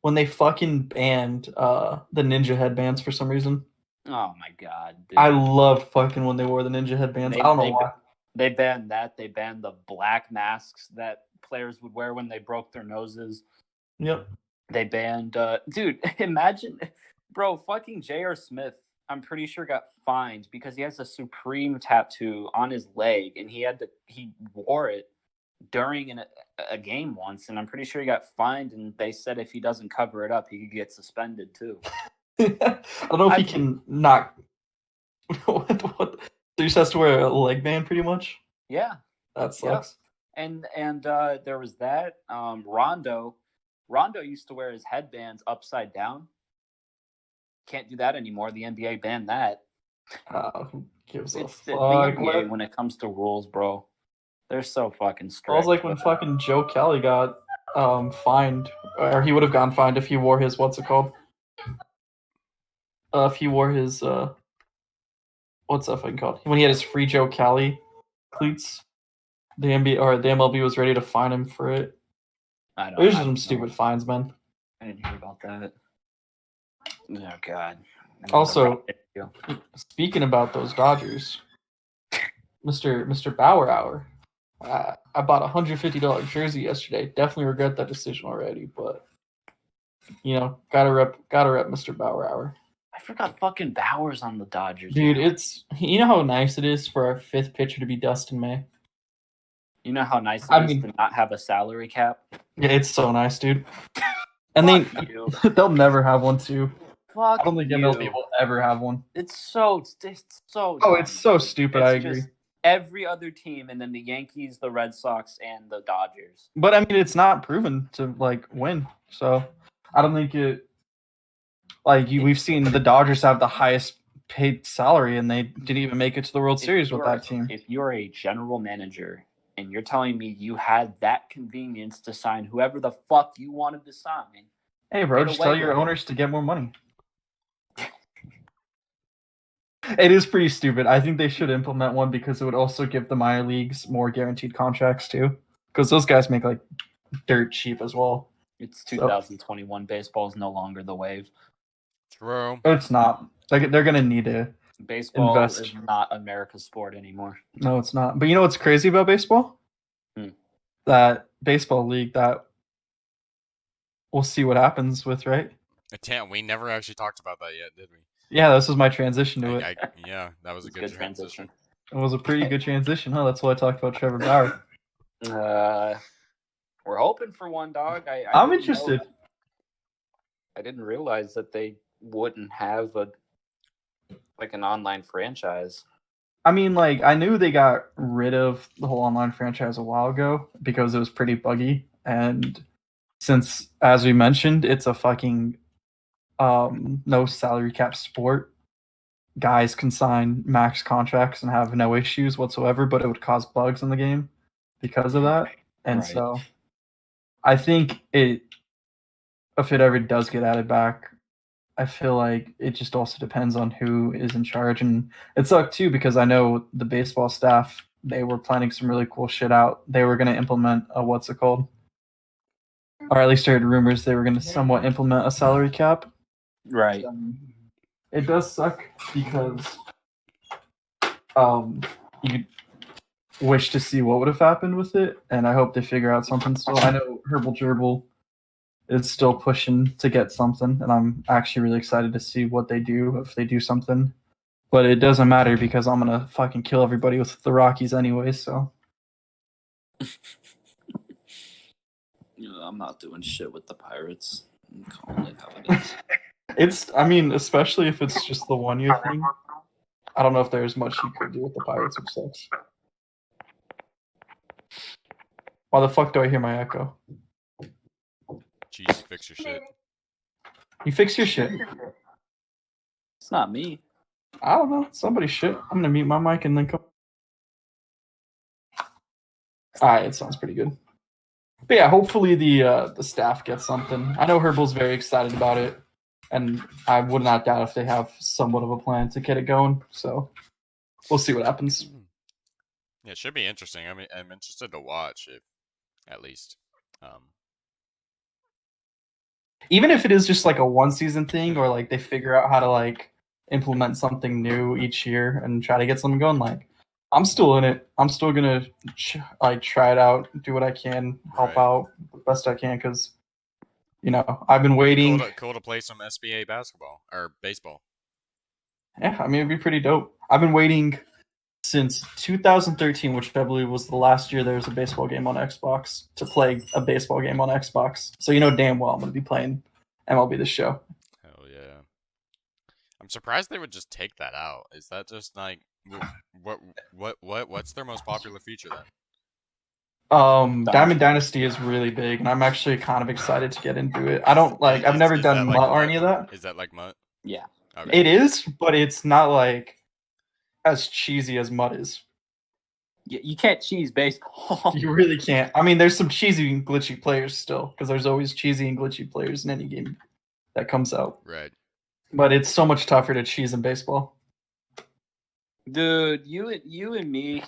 When they fucking banned the ninja headbands for some reason. Oh my god, dude. I loved fucking when they wore the ninja headbands. I don't know why. They banned that. They banned the black masks that players would wear when they broke their noses. Yep. They banned dude, imagine bro, fucking J.R. Smith, I'm pretty sure got fined because he has a Supreme tattoo on his leg and he wore it during a game once, and I'm pretty sure he got fined, and they said if he doesn't cover it up, he could get suspended too. I don't know if he can not. What? He just has to wear a leg band, pretty much. Yeah, that sucks. Yeah. And there was that. Rondo used to wear his headbands upside down. Can't do that anymore. The NBA banned that. Who gives a fuck? The NBA when it comes to rules, bro. They're so fucking strict. It was like when fucking Joe Kelly got fined, or he would have gotten fined if he wore his what's it called? If he wore his what's that fucking called? When he had his free Joe Kelly cleats, the NBA or the MLB was ready to fine him for it. There's some stupid fines, man. I didn't hear about that. Oh god. Also, speaking about those Dodgers, Mr. Bauer Hour. I bought a $150 jersey yesterday. Definitely regret that decision already, but you know, gotta rep Mr. Bauer Hour. I forgot fucking Bauer's on the Dodgers. Dude, you know how nice it is for our fifth pitcher to be Dustin May? You know how nice it is to not have a salary cap? Yeah, it's so nice, dude. And they'll never have one too. Fuck I don't think MLB will ever have one. It's so Oh, it's so stupid, I agree. Every other team, and then the Yankees, the Red Sox, and the Dodgers. But I mean, it's not proven to like win, so I don't think it. Like we've seen the Dodgers have the highest paid salary, and they didn't even make it to the World Series with that team. If you're a general manager and you're telling me you had that convenience to sign whoever the fuck you wanted to sign, hey, bro, just tell your owners to get more money. It is pretty stupid. I think they should implement one because it would also give the minor leagues more guaranteed contracts too. Because those guys make like dirt cheap as well. It's 2021. Baseball is no longer the wave. True. It's not. They're going to need to Baseball invest. is not America's sport anymore. No, it's not. But you know what's crazy about baseball? That baseball league that we'll see what happens with, right? We never actually talked about that yet, did we? Yeah, this was my transition to it. Yeah, that was a good transition. It was a pretty good transition, huh? That's why I talked about Trevor Bauer. We're hoping for one, dog. I'm interested. I didn't realize that they wouldn't have an online franchise. I mean, like, I knew they got rid of the whole online franchise a while ago because it was pretty buggy. And since, as we mentioned, it's a fucking no salary cap sport, guys can sign max contracts and have no issues whatsoever, but it would cause bugs in the game because of that. And Right. so I think if it ever does get added back, I feel like it just also depends on who is in charge. And it sucked too because I know the baseball staff, they were planning some really cool shit out. They were going to implement a what's it called? Or at least I heard rumors they were going to somewhat implement a salary cap. Right. It does suck because you wish to see what would have happened with it, and I hope they figure out something still. I know Herbal Gerbil is still pushing to get something, and I'm actually really excited to see what they do if they do something. But it doesn't matter because I'm gonna fucking kill everybody with the Rockies anyway, so. I'm not doing shit with the Pirates. I'm calling it how it is. I mean, especially if it's just the 1 year thing. I don't know if there's much you could do with the Pirates, which sucks. Why the fuck do I hear my echo? Jesus, fix your shit. You fix your shit. It's not me. I don't know. Somebody's shit. I'm gonna mute my mic and then come. Alright, it sounds pretty good. But yeah, hopefully the staff gets something. I know Herbal's very excited about it, and I would not doubt if they have somewhat of a plan to get it going. So we'll see what happens. Yeah, it should be interesting. I mean, I'm interested to watch it, at least. Even if it is just like a one season thing, or like they figure out how to like implement something new each year and try to get something going, like I'm still in it. I'm still gonna try it out, do what I can, help out the best I can, because I've been waiting. Cool to play some SBA basketball or baseball. Yeah, I mean it'd be pretty dope. I've been waiting since 2013, which I believe was the last year there was a baseball game on Xbox, to play a baseball game on Xbox. So damn well I'm going to be playing MLB the Show. Hell yeah. I'm surprised they would just take that out. Is that just like what's their most popular feature then? Diamond Dynasty is really big, and I'm actually kind of excited to get into it. I've never done MUT or any of that. Is that like MUT? Yeah. Okay. It is, but it's not like as cheesy as MUT is. You can't cheese baseball. You really can't. I mean, there's some cheesy and glitchy players still, because there's always cheesy and glitchy players in any game that comes out. Right. But it's so much tougher to cheese in baseball. Dude, you and me,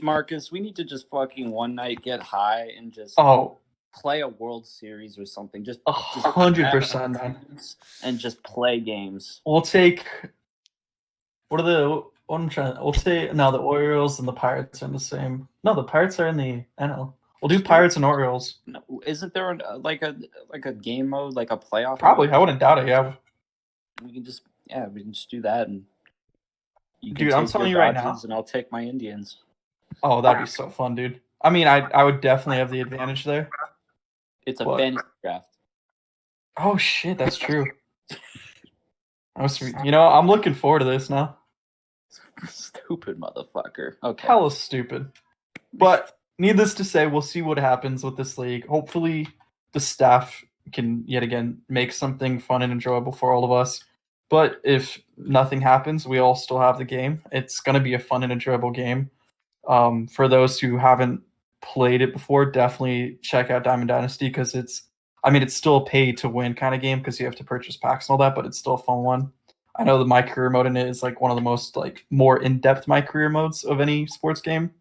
Marcus, we need to just fucking one night get high and just play a World Series or something. Just 100%, man. And just play games. We'll take. We'll say no. The Orioles and the Pirates are in the same. No, the Pirates are in the NL. We'll do Pirates and Orioles. No, isn't there like a game mode, like a playoff? Probably, mode? I wouldn't doubt it. Yeah, we can just do that, and dude, I'm telling you right now, and I'll take my Indians. Oh, that'd be so fun, dude. I mean, I would definitely have the advantage there. It's a fantasy draft. Oh shit, that's true. I'm looking forward to this now. Stupid motherfucker. Okay. Hella stupid. But needless to say, we'll see what happens with this league. Hopefully, the staff can yet again make something fun and enjoyable for all of us. But if nothing happens, we all still have the game. It's going to be a fun and enjoyable game. For those who haven't played it before, definitely check out Diamond Dynasty, because it's still a pay to win kind of game because you have to purchase packs and all that, but it's still a fun one. I know the My Career mode in it is like one of the most more in-depth My Career modes of any sports game.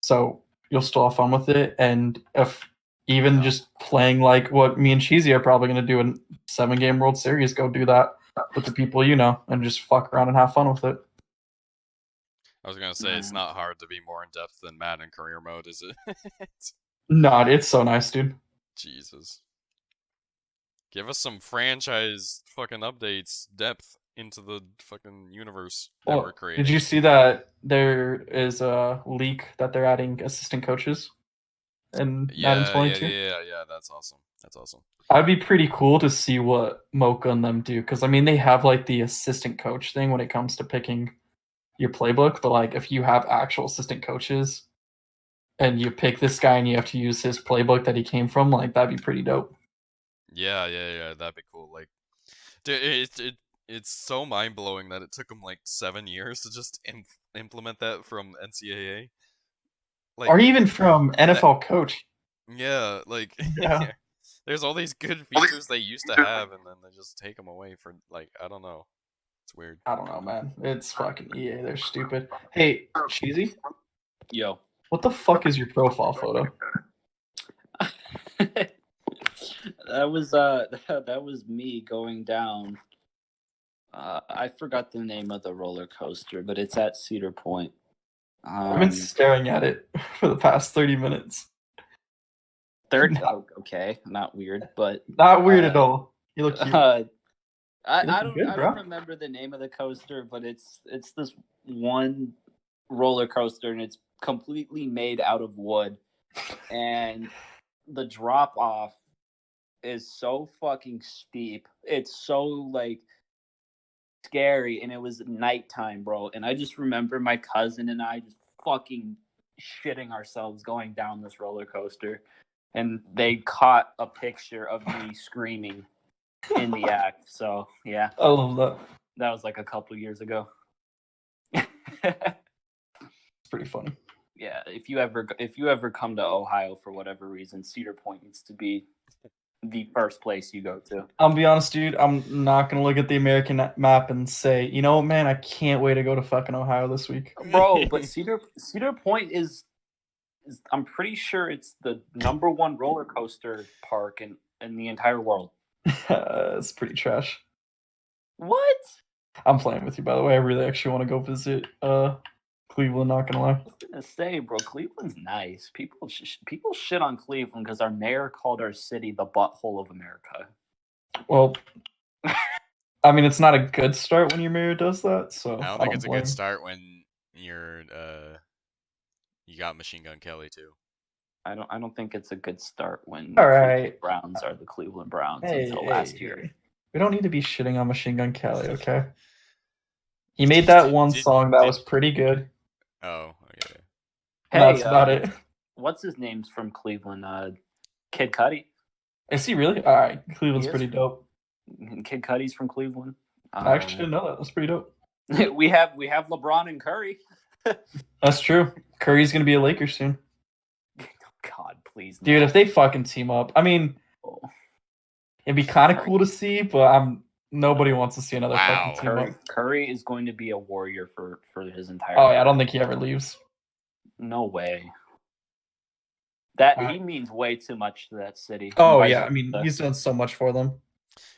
So you'll still have fun with it. And if even just playing like what me and Cheezy are probably going to do in 7-game World Series, go do that with the people and just fuck around and have fun with it. I was going to say, it's not hard to be more in-depth than Madden Career mode, is it? No, it's so nice, dude. Jesus. Give us some franchise fucking updates, depth into the fucking universe that we're creating. Did you see that there is a leak that they're adding assistant coaches in Madden 22? Yeah, that's awesome. That'd be pretty cool to see what Mocha and them do, because they have the assistant coach thing when it comes to picking your playbook, but if you have actual assistant coaches and you pick this guy and you have to use his playbook that he came from, that'd be pretty dope. Yeah, that'd be cool. Dude, it's so mind blowing that it took them like 7 years to just implement that from NCAA. Like, Or even from that, NFL coach. yeah, like Yeah. there's all these good features they used to have, and then they just take them away for like I don't know. It's weird. I don't know, man. It's fucking EA. They're stupid. Hey, Cheezy, Yo. what the fuck is your profile photo? That was me going down. I forgot the name of the roller coaster, but it's at Cedar Point. I've been staring at it for the past 30 minutes. Okay, not weird, but Not weird at all. You look cute. I looking good, bro. don't remember the name of the coaster, but it's this one roller coaster, and it's completely made out of wood, and the drop off is so fucking steep. It's so like scary, and it was nighttime, bro. And I just remember my cousin and I just fucking shitting ourselves going down this roller coaster, and they caught a picture of me screaming in the act. So yeah, I love that. that was like a couple years ago. It's pretty funny. Yeah, if you ever come to Ohio for whatever reason, Cedar Point needs to be the first place you go to. I'll be honest, dude. I'm not gonna look at the American map and say, you know, man, I can't wait to go to fucking Ohio this week. Bro, but Cedar Point is I'm pretty sure it's the #1 roller coaster park in the entire world. It's pretty trash. What? I'm playing with you, by the way. I really actually want to go visit Cleveland. Not gonna lie. I was gonna say, bro, Cleveland's nice. People shit on Cleveland because our mayor called our city the butthole of America. Well, I mean, it's not a good start when your mayor does that. So I don't think it's a good start when you're you got Machine Gun Kelly too. I don't think it's a good start when All the right. Cleveland Browns are the Cleveland Browns until last year. We don't need to be shitting on Machine Gun Kelly, okay? He made that one song that was pretty good. Oh, okay. Hey, that's about it. What's his name's from Cleveland? Kid Cudi. Is he really? All right, Cleveland's pretty dope. Kid Cudi's from Cleveland. I actually didn't know that. That's pretty dope. we have LeBron and Curry. That's true. Curry's gonna be a Laker soon. God, please, dude, if they fucking team up, I mean, it'd be kind of cool to see, but nobody wants to see another fucking team up. Curry is going to be a warrior for his entire. Oh yeah, I don't think he ever leaves. No way. He means way too much to that city. Oh yeah, I mean he's done so much for them.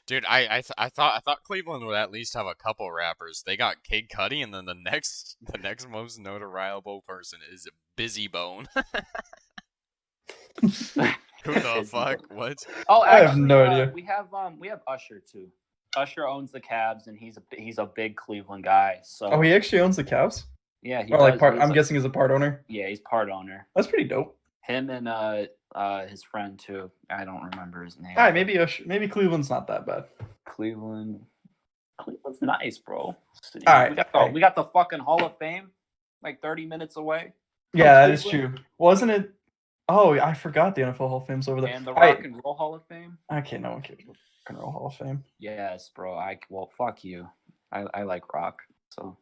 Dude, I thought Cleveland would at least have a couple rappers. They got Kid Cudi, and then the next most notoriable person is Busy Bone. Who the fuck? What? Oh, actually, I have no idea. We have Usher too. Usher owns the Cavs, and he's a big Cleveland guy. So he actually owns the Cavs. Yeah, he does. I'm guessing he's a part owner. Yeah, he's part owner. That's pretty dope. Him and his friend too. I don't remember his name. All right, maybe Cleveland's not that bad. Cleveland's nice, bro. All right, we got the fucking Hall of Fame, like 30 minutes away. Yeah, that is true. Wasn't it? Oh, I forgot the NFL Hall of Fame's over there. And the Rock and Roll Hall of Fame. Okay, no one cares about Rock and Roll Hall of Fame. Yes, bro. Well, fuck you. I like rock, so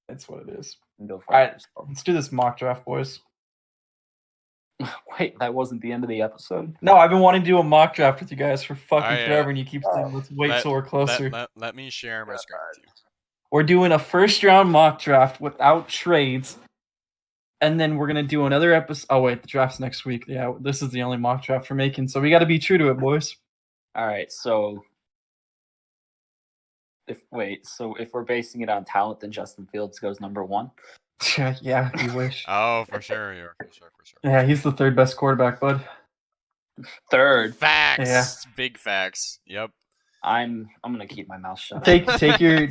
it's what it is. All right, let's do this mock draft, boys. Wait, that wasn't the end of the episode? No, I've been wanting to do a mock draft with you guys for fucking forever, and you keep saying, let's wait till we're closer. Let me share my screen with you. We're doing a first-round mock draft without trades, and then we're going to do another episode. Oh, wait, the draft's next week. Yeah, this is the only mock draft we're making, so we got to be true to it, boys. All right, so if we're basing it on talent, then Justin Fields goes #1? Yeah, you wish. Oh, for sure. For sure. Yeah, he's the third best quarterback, bud. Third. Facts. Yeah. Big facts. Yep. I'm gonna keep my mouth shut. Take your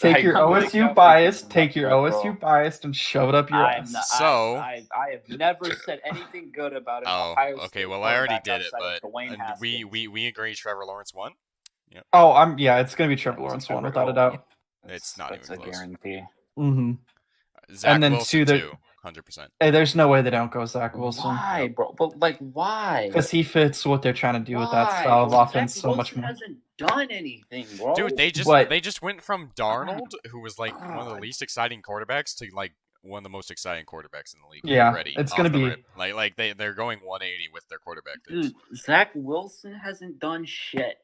OSU bias. Take your OSU bias and shove it up your ass. I have never said anything good about it. Oh, okay. Well, I already did it, but we agree Trevor Lawrence won. Yep. Oh, it's gonna be Trevor Lawrence one without a doubt. It's not even close. Guarantee. Mm-hmm. Zach and then Wilson, two, 100%. Hey, there's no way they don't go Zach Wilson. Why, bro? But like, why? Because he fits what they're trying to do with that Why? style of Zach offense so much Wilson more. hasn't done anything, bro. Dude, they But- just went from Darnold, who was like one of the least exciting quarterbacks, to like one of the most exciting quarterbacks in the league. Yeah, already, it's off gonna the be- rip. like they're going 180 with their quarterback. Dude, Zach Wilson hasn't done shit.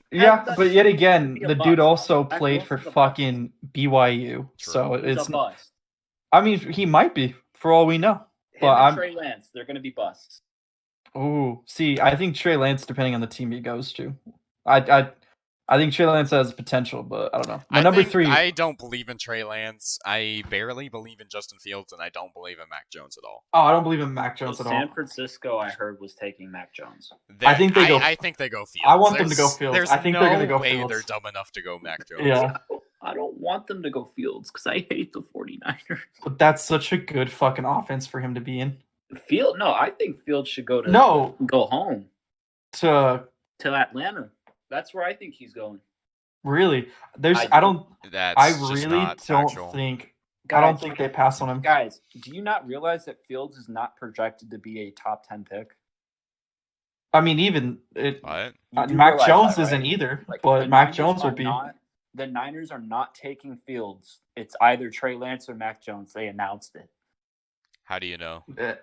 Yeah, that but yet shit again, be a the dude bust. also Zach played for Wilson's a bust. fucking BYU, True. so He's it's. a bust. I mean, he might be for all we know. Him But and I'm. Trey Lance, they're gonna be busts. Ooh, see, I think Trey Lance, depending on the team he goes to, I think Trey Lance has potential, but I don't know. My number 3. I don't believe in Trey Lance. I barely believe in Justin Fields, and I don't believe in Mac Jones at all. Oh, I don't believe in Mac Jones at all. San Francisco, I heard, was taking Mac Jones. I think they go- I think they go Fields. I want them to go Fields. There's I think no they're gonna go way Fields. they're dumb enough to go Mac Jones. Yeah, I don't want them to go Fields because I hate the 49ers. but that's such a good fucking offense for him to be in. I think Fields should go No, home to to Atlanta. That's where I think he's going. really, there's. I I don't. That's I just really not don't factual. think. Guys, I don't think they pass on him. Guys, do you not realize that Fields is not projected to be a top 10 pick? I mean, even it, What? You do Mac realize Jones that, right? isn't either, Like, but the Mac Niners Jones will are be. The Niners are not taking Fields. It's either Trey Lance or Mac Jones. They announced it. How do you know? They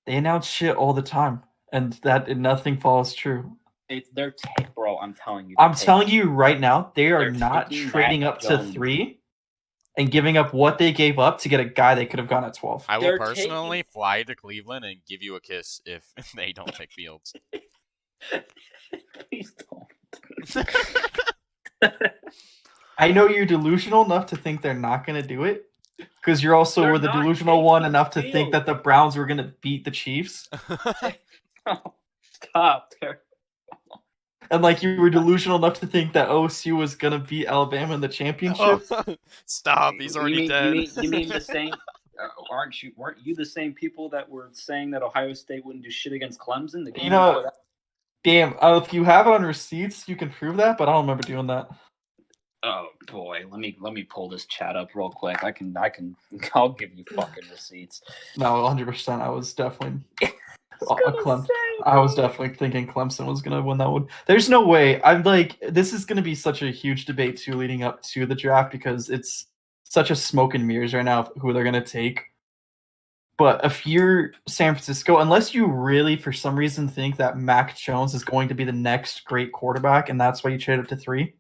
announce shit all the time, and nothing follows true. It's their bro. I'm telling you. I'm telling you right now, they are They're not taking trading Mac up to Jones. 3 and giving up what they gave up to get a guy they could have gone at 12. I will They're personally fly to Cleveland and give you a kiss if they don't take Fields. Please don't. I know you're delusional enough to think they're not going to do it, because you're also They're were the not delusional one taking enough to think that the Browns were going to beat the Chiefs, Stop there. and like you were delusional enough to think that OSU was going to beat Alabama in the championship. Stop! He's already dead. You mean the same? Weren't you the same people that were saying that Ohio State wouldn't do shit against Clemson? The game You know, before that? Damn, if you have it on receipts, you can prove that, but I don't remember doing that. Oh boy, let me pull this chat up real quick. I'll give you fucking receipts. No, 100%. I was definitely I was definitely thinking Clemson was gonna win that one. There's no way. I'm like, this is gonna be such a huge debate too, leading up to the draft, because it's such a smoke and mirrors right now of who they're gonna take. But if you're San Francisco, unless you really, for some reason, think that Mac Jones is going to be the next great quarterback, and that's why you trade up to 3,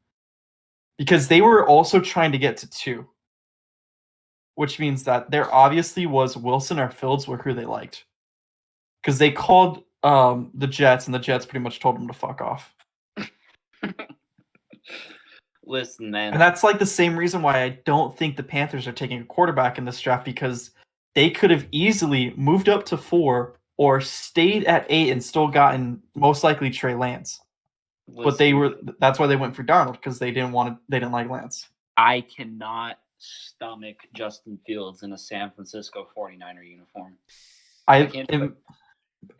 because they were also trying to get to 2, which means that there obviously was Wilson or Fields were who they liked, because they called the Jets, and the Jets pretty much told them to fuck off. Listen, man. And that's like the same reason why I don't think the Panthers are taking a quarterback in this draft, because they could have easily moved up to 4 or stayed at 8 and still gotten most likely Trey Lance. But that's why they went for Darnold, because they didn't like Lance. I cannot stomach Justin Fields in a San Francisco 49er uniform. I can't do it.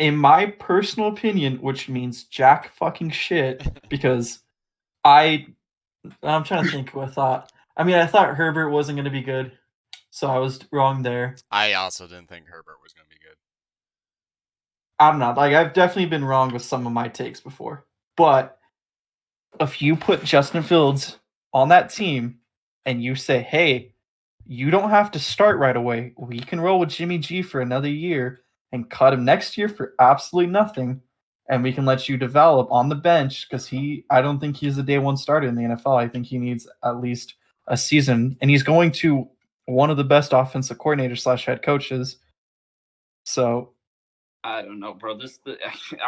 In my personal opinion, which means jack fucking shit, because I'm trying to think who I thought. I mean, I thought Herbert wasn't going to be good, so I was wrong there. I also didn't think Herbert was going to be good. I don't know. Like, I've definitely been wrong with some of my takes before. But if you put Justin Fields on that team and you say, hey, you don't have to start right away. We can roll with Jimmy G for another year and cut him next year for absolutely nothing. And we can let you develop on the bench, because I don't think he's a day one starter in the NFL. I think he needs at least a season. And he's going to one of the best offensive coordinators / head coaches. So I don't know, bro.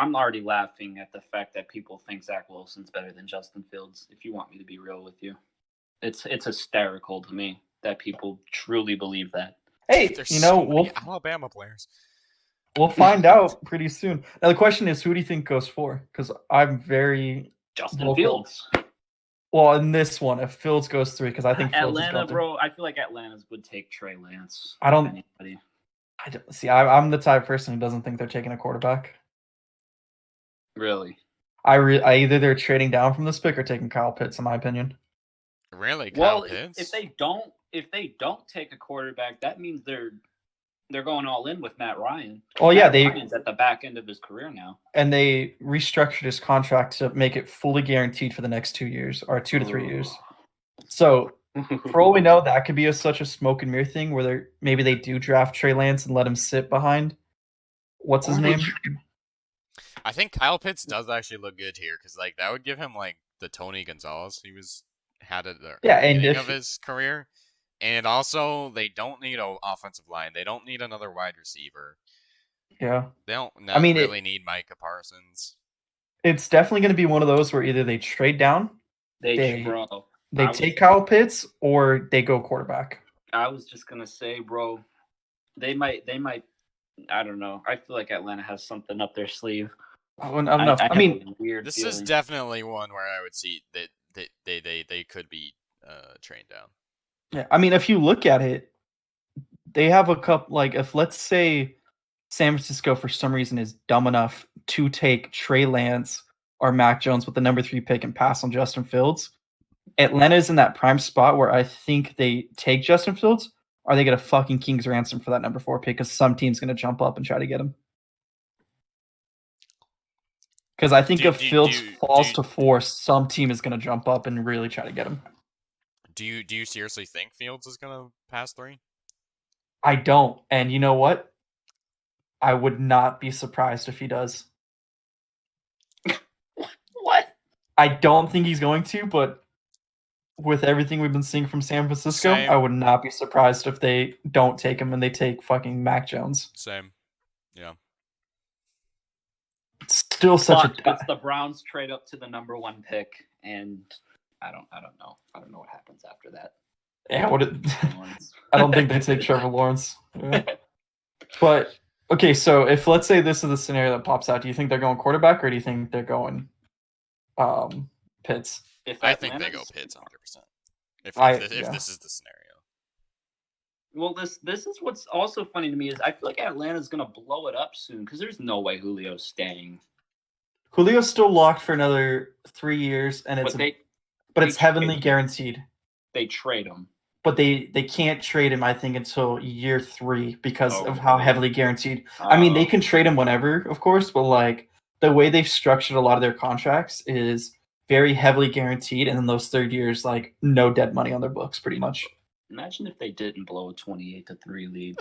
I'm already laughing at the fact that people think Zach Wilson's better than Justin Fields. If you want me to be real with you, it's hysterical to me that people truly believe that. Hey, There's you know, so many Alabama players. We'll find out pretty soon. Now the question is, who do you think goes 4? Because I'm very Justin Fields. Well, in this one, if Fields goes 3, because I think Fields Atlanta, is bro. I feel like Atlanta's would take Trey Lance. I don't- Anybody. I don't see. I'm the type of person who doesn't think they're taking a quarterback. Really? I either they're trading down from this pick or taking Kyle Pitts, in my opinion. Really, Kyle Well, Pitts? if they don't take a quarterback, that means they're They're going all in with Matt Ryan. Oh yeah, Ryan's at the back end of his career now, and they restructured his contract to make it fully guaranteed for the next 2 years or 2 to 3 years. So for all we know, that could be such a smoke and mirror thing where maybe they do draft Trey Lance and let him sit behind. What's his name? I think Kyle Pitts does actually look good here because like that would give him like the Tony Gonzalez he had at the beginning of his career, and also they don't need an offensive line. They don't need another wide receiver. Yeah, they don't. Really need Micah Parsons. It's definitely going to be one of those where either they trade down, they take Kyle Pitts, or they go quarterback. I was just gonna say, bro, they might. I don't know. I feel like Atlanta has something up their sleeve. I don't know. I mean, this is definitely one where I would see that they could be trained down. Yeah, I mean, if you look at it, they have a couple. Like, if let's say San Francisco for some reason is dumb enough to take Trey Lance or Mac Jones with the number 3 pick and pass on Justin Fields, Atlanta's in that prime spot where I think they take Justin Fields, or they get a fucking king's ransom for that number 4 pick because some team's going to jump up and try to get him. Because I think if Fields falls to 4, some team is going to jump up and really try to get him. Do you seriously think Fields is going to pass 3? I don't. And you know what? I would not be surprised if he does. What? I don't think he's going to, but with everything we've been seeing from San Francisco, I would not be surprised if they don't take him and they take fucking Mac Jones. Same. Yeah. It's still such a... It's the Browns trade up to the number 1 pick, and I don't know. I don't know what happens after that. Yeah, I don't think they take Trevor Lawrence. Yeah. But, okay, so if let's say this is the scenario that pops out, do you think they're going quarterback or do you think they're going Pitts? I think they go Pitts 100%. If this is the scenario. Well, this is what's also funny to me is I feel like Atlanta's going to blow it up soon because there's no way Julio's staying. Julio's still locked for another 3 years, and it's heavily guaranteed. They trade him. But they can't trade him, I think, until year 3 because of how heavily guaranteed. I mean, they can trade him whenever, of course, but like the way they've structured a lot of their contracts is very heavily guaranteed, and then those 3rd years, like no dead money on their books, pretty much. Imagine if they didn't blow a 28-3 lead.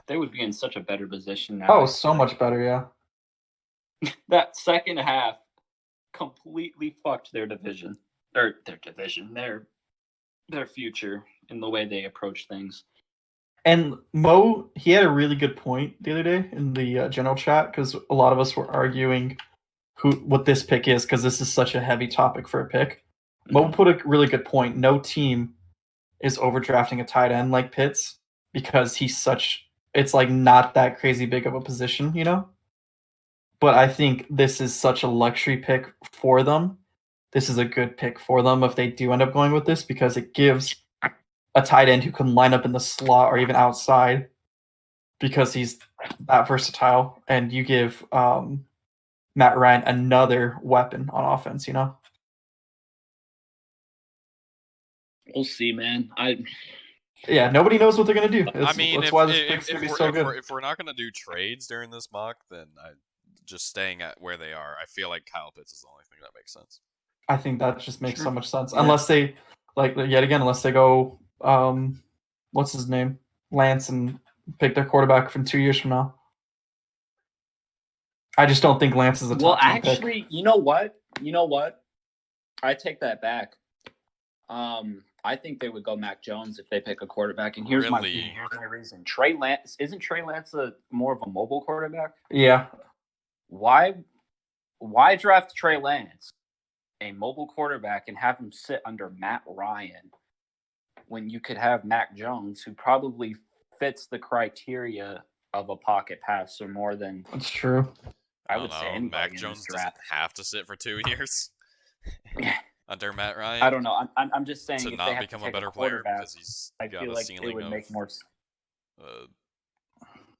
They would be in such a better position now. Oh, so much better, yeah. That second half completely fucked their division. Or their future in the way they approach things. And Mo, he had a really good point the other day in the general chat because a lot of us were arguing what this pick is because this is such a heavy topic for a pick. Mo put a really good point. No team is overdrafting a tight end like Pitts because it's like not that crazy big of a position, you know? But I think this is such a luxury pick for them. This is a good pick for them if they do end up going with this because it gives a tight end who can line up in the slot or even outside because he's that versatile, and you give Matt Ryan another weapon on offense, you know? We'll see, man. Yeah, nobody knows what they're going to do. That's why this pick's going to be so good. If we're not going to do trades during this mock, then just staying at where they are. I feel like Kyle Pitts is the only thing that makes sense. I think that just makes so much sense. Yeah. Unless they, unless they go, what's his name? Lance, and pick their quarterback from 2 years from now. I just don't think Lance is a top pick. You know what? I take that back. I think they would go Mac Jones if they pick a quarterback. And here's my reason. Isn't Trey Lance more of a mobile quarterback? Yeah. Why draft Trey Lance, a mobile quarterback, and have him sit under Matt Ryan when you could have Mac Jones, who probably fits the criteria of a pocket passer more than... That's true. I would say anybody Mac Jones doesn't have to sit for 2 years under Matt Ryan. I don't know. I'm just saying to if not they have become to take a better player because he's got a ceiling it would make more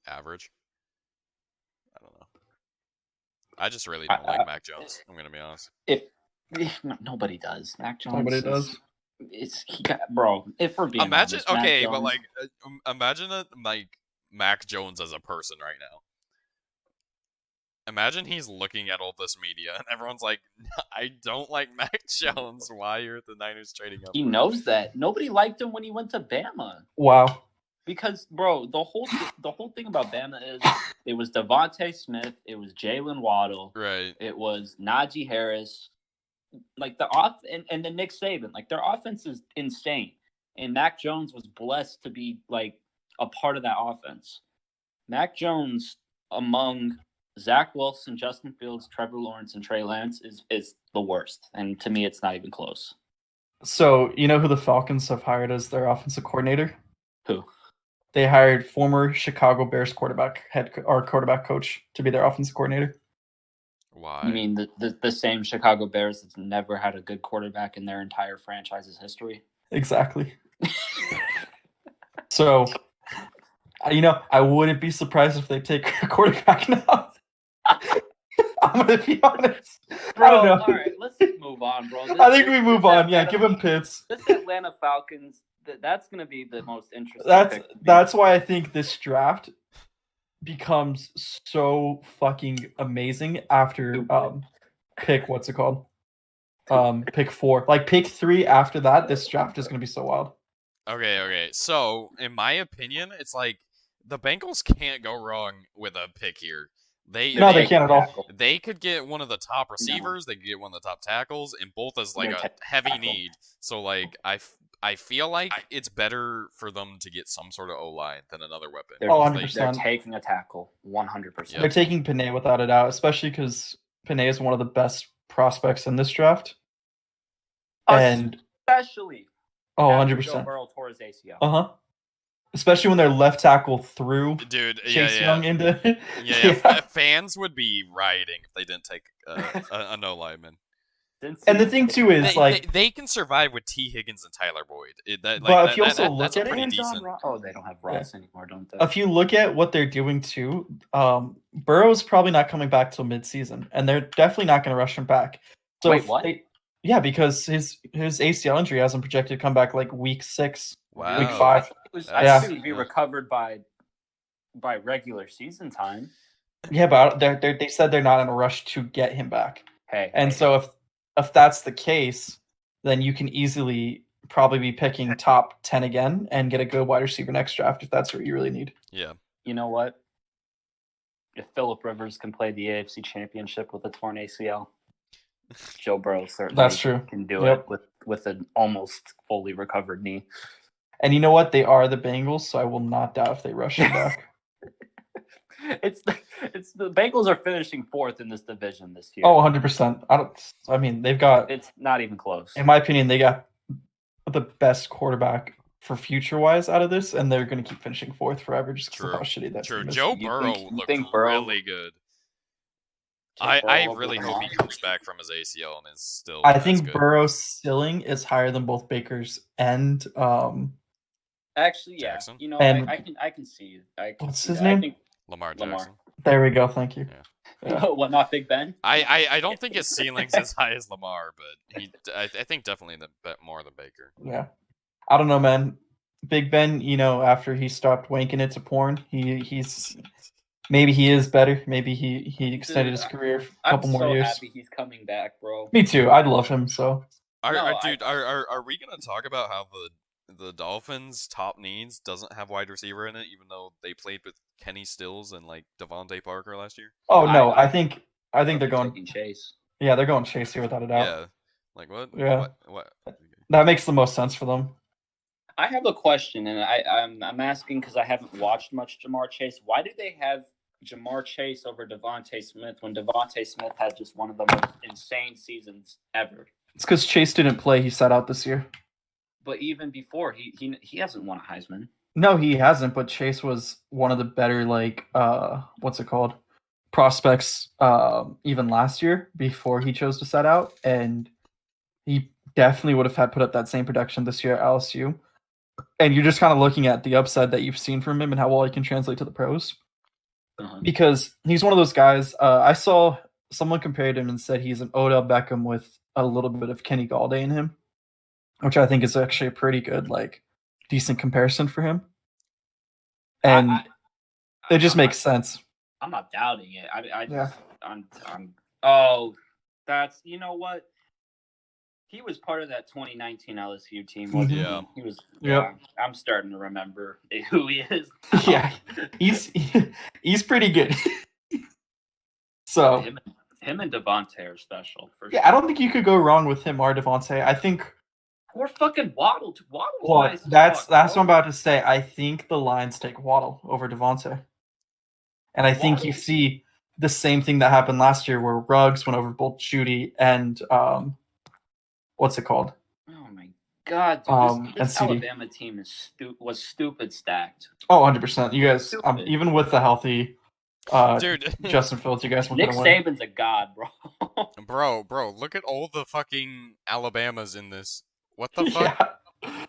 average. I don't know. I just really don't like Mac Jones. I'm gonna be honest. Nobody does, Mac Jones. Nobody does. If we're being imagine honest, but like imagine Mac Jones as a person right now. Imagine he's looking at all this media and everyone's like, I don't like Mac Jones. Why are the Niners trading up? He knows that. Nobody liked him when he went to Bama. Wow. Because, bro, the whole thing about Bama is it was Devontae Smith, it was Jalen Waddle, Right. it was Najee Harris, like and then Nick Saban. Like their offense is insane, and Mac Jones was blessed to be like a part of that offense. Mac Jones among Zach Wilson, Justin Fields, Trevor Lawrence, and Trey Lance is the worst, and to me, it's not even close. So you know who the Falcons have hired as their offensive coordinator? Who? They hired former Chicago Bears quarterback coach to be their offensive coordinator. Why? You mean the same Chicago Bears that's never had a good quarterback in their entire franchise's history? Exactly. So, I wouldn't be surprised if they take a quarterback now. I'm gonna be honest. Bro, I don't know. all right, let's just move on, bro. I think we move on. Yeah, give him Pitts. This Atlanta Falcons, that's going to be the most interesting. That's why I think this draft becomes so fucking amazing after pick what's it called? Pick 4. Like pick 3 after that, this draft is going to be so wild. Okay. So, in my opinion, it's like the Bengals can't go wrong with a pick here. They can't at all. They could get one of the top receivers. No. They could get one of the top tackles, and both as like a heavy need. So like I feel like it's better for them to get some sort of O-line than another weapon. They're taking a tackle, 100%. They're taking Panay without a doubt, especially because Panay is one of the best prospects in this draft. Especially. 100%. Joe Burrow tore his ACL. Uh-huh. Especially when their left tackle threw Chase Young into... Yeah. Fans would be rioting if they didn't take a no lineman. And the thing too is they can survive with T. Higgins and Tyler Boyd. If you also look at it, they don't have Ross anymore, don't they? If you look at what they're doing too, Burrow's probably not coming back till mid-season, and they're definitely not going to rush him back. So wait, what? Because his ACL injury hasn't projected to come back like week 6, wow. week 5. I think he'd be recovered by regular season time. Yeah, but they said they're not in a rush to get him back. So if that's the case, then you can easily probably be picking top 10 again and get a good wide receiver next draft if that's what you really need. Yeah. You know what? If Phillip Rivers can play the AFC Championship with a torn ACL, Joe Burrow certainly can do it with an almost fully recovered knee. And you know what? They are the Bengals, so I will not doubt if they rush him back. It's the Bengals are finishing 4th in this division this year. Oh, 100%. They've got... It's not even close. In my opinion, they got the best quarterback for future-wise out of this, and they're going to keep finishing 4th forever just because of how shitty that team is. Joe Burrow looked really good. I really hope he comes back from his ACL and is still... I think Burrow's ceiling is higher than both Baker's and... Actually, yeah. Jackson? You know, I can see it. What's his name? Lamar Jackson. There we go. Thank you. Yeah. What, not Big Ben? I don't think his ceiling's as high as Lamar, but I think definitely more than Baker. Yeah. I don't know, man. Big Ben, after he stopped wanking it to porn, he's maybe he is better. Maybe he extended his career a couple more years. I'm so happy he's coming back, bro. Me too. I'd love him. So. Are we gonna talk about how the Dolphins' top needs doesn't have wide receiver in it, even though they played with Kenny Stills and like Devontae Parker last year? Oh no, I think they're going Chase. Yeah, they're going Chase here without a doubt. Yeah, like what? Yeah, what? That makes the most sense for them. I have a question, and I'm asking because I haven't watched much Jamar Chase. Why do they have Jamar Chase over Devontae Smith when Devontae Smith had just one of the most insane seasons ever? It's because Chase didn't play; he sat out this year. But even before, he hasn't won a Heisman. No, he hasn't. But Chase was one of the better, prospects, even last year before he chose to set out, and he definitely would have had put up that same production this year at LSU. And you're just kind of looking at the upside that you've seen from him and how well he can translate to the pros. Because he's one of those guys. I saw someone compared him and said he's an Odell Beckham with a little bit of Kenny Galladay in him, which I think is actually a pretty good, decent comparison for him. And It just makes sense. I'm not doubting it. Yeah. Oh, that's, you know what? He was part of that 2019 LSU team, wasn't Yeah. he? He was. Yep. Yeah, I'm starting to remember who he is. Yeah, he's pretty good. So Him and Devontae are special for yeah, sure. I don't think you could go wrong with him or Devontae. I think. Or fucking Waddle. Waddle's Well, nice as that's fuck, what bro. I'm about to say. I think the Lions take Waddle over Devontae, and I think you Waddle- see the same thing that happened last year, where Ruggs went over both Judy and what's it called? Oh my god, dude! And This CD. Alabama team was stupid stacked. Oh, 100%. You guys, Stupid. even with the healthy Dude. Justin Fields, you guys weren't Nick gonna win. Saban's a god, bro. Bro, look at all the fucking Alabamas in this. What the fuck? Yeah.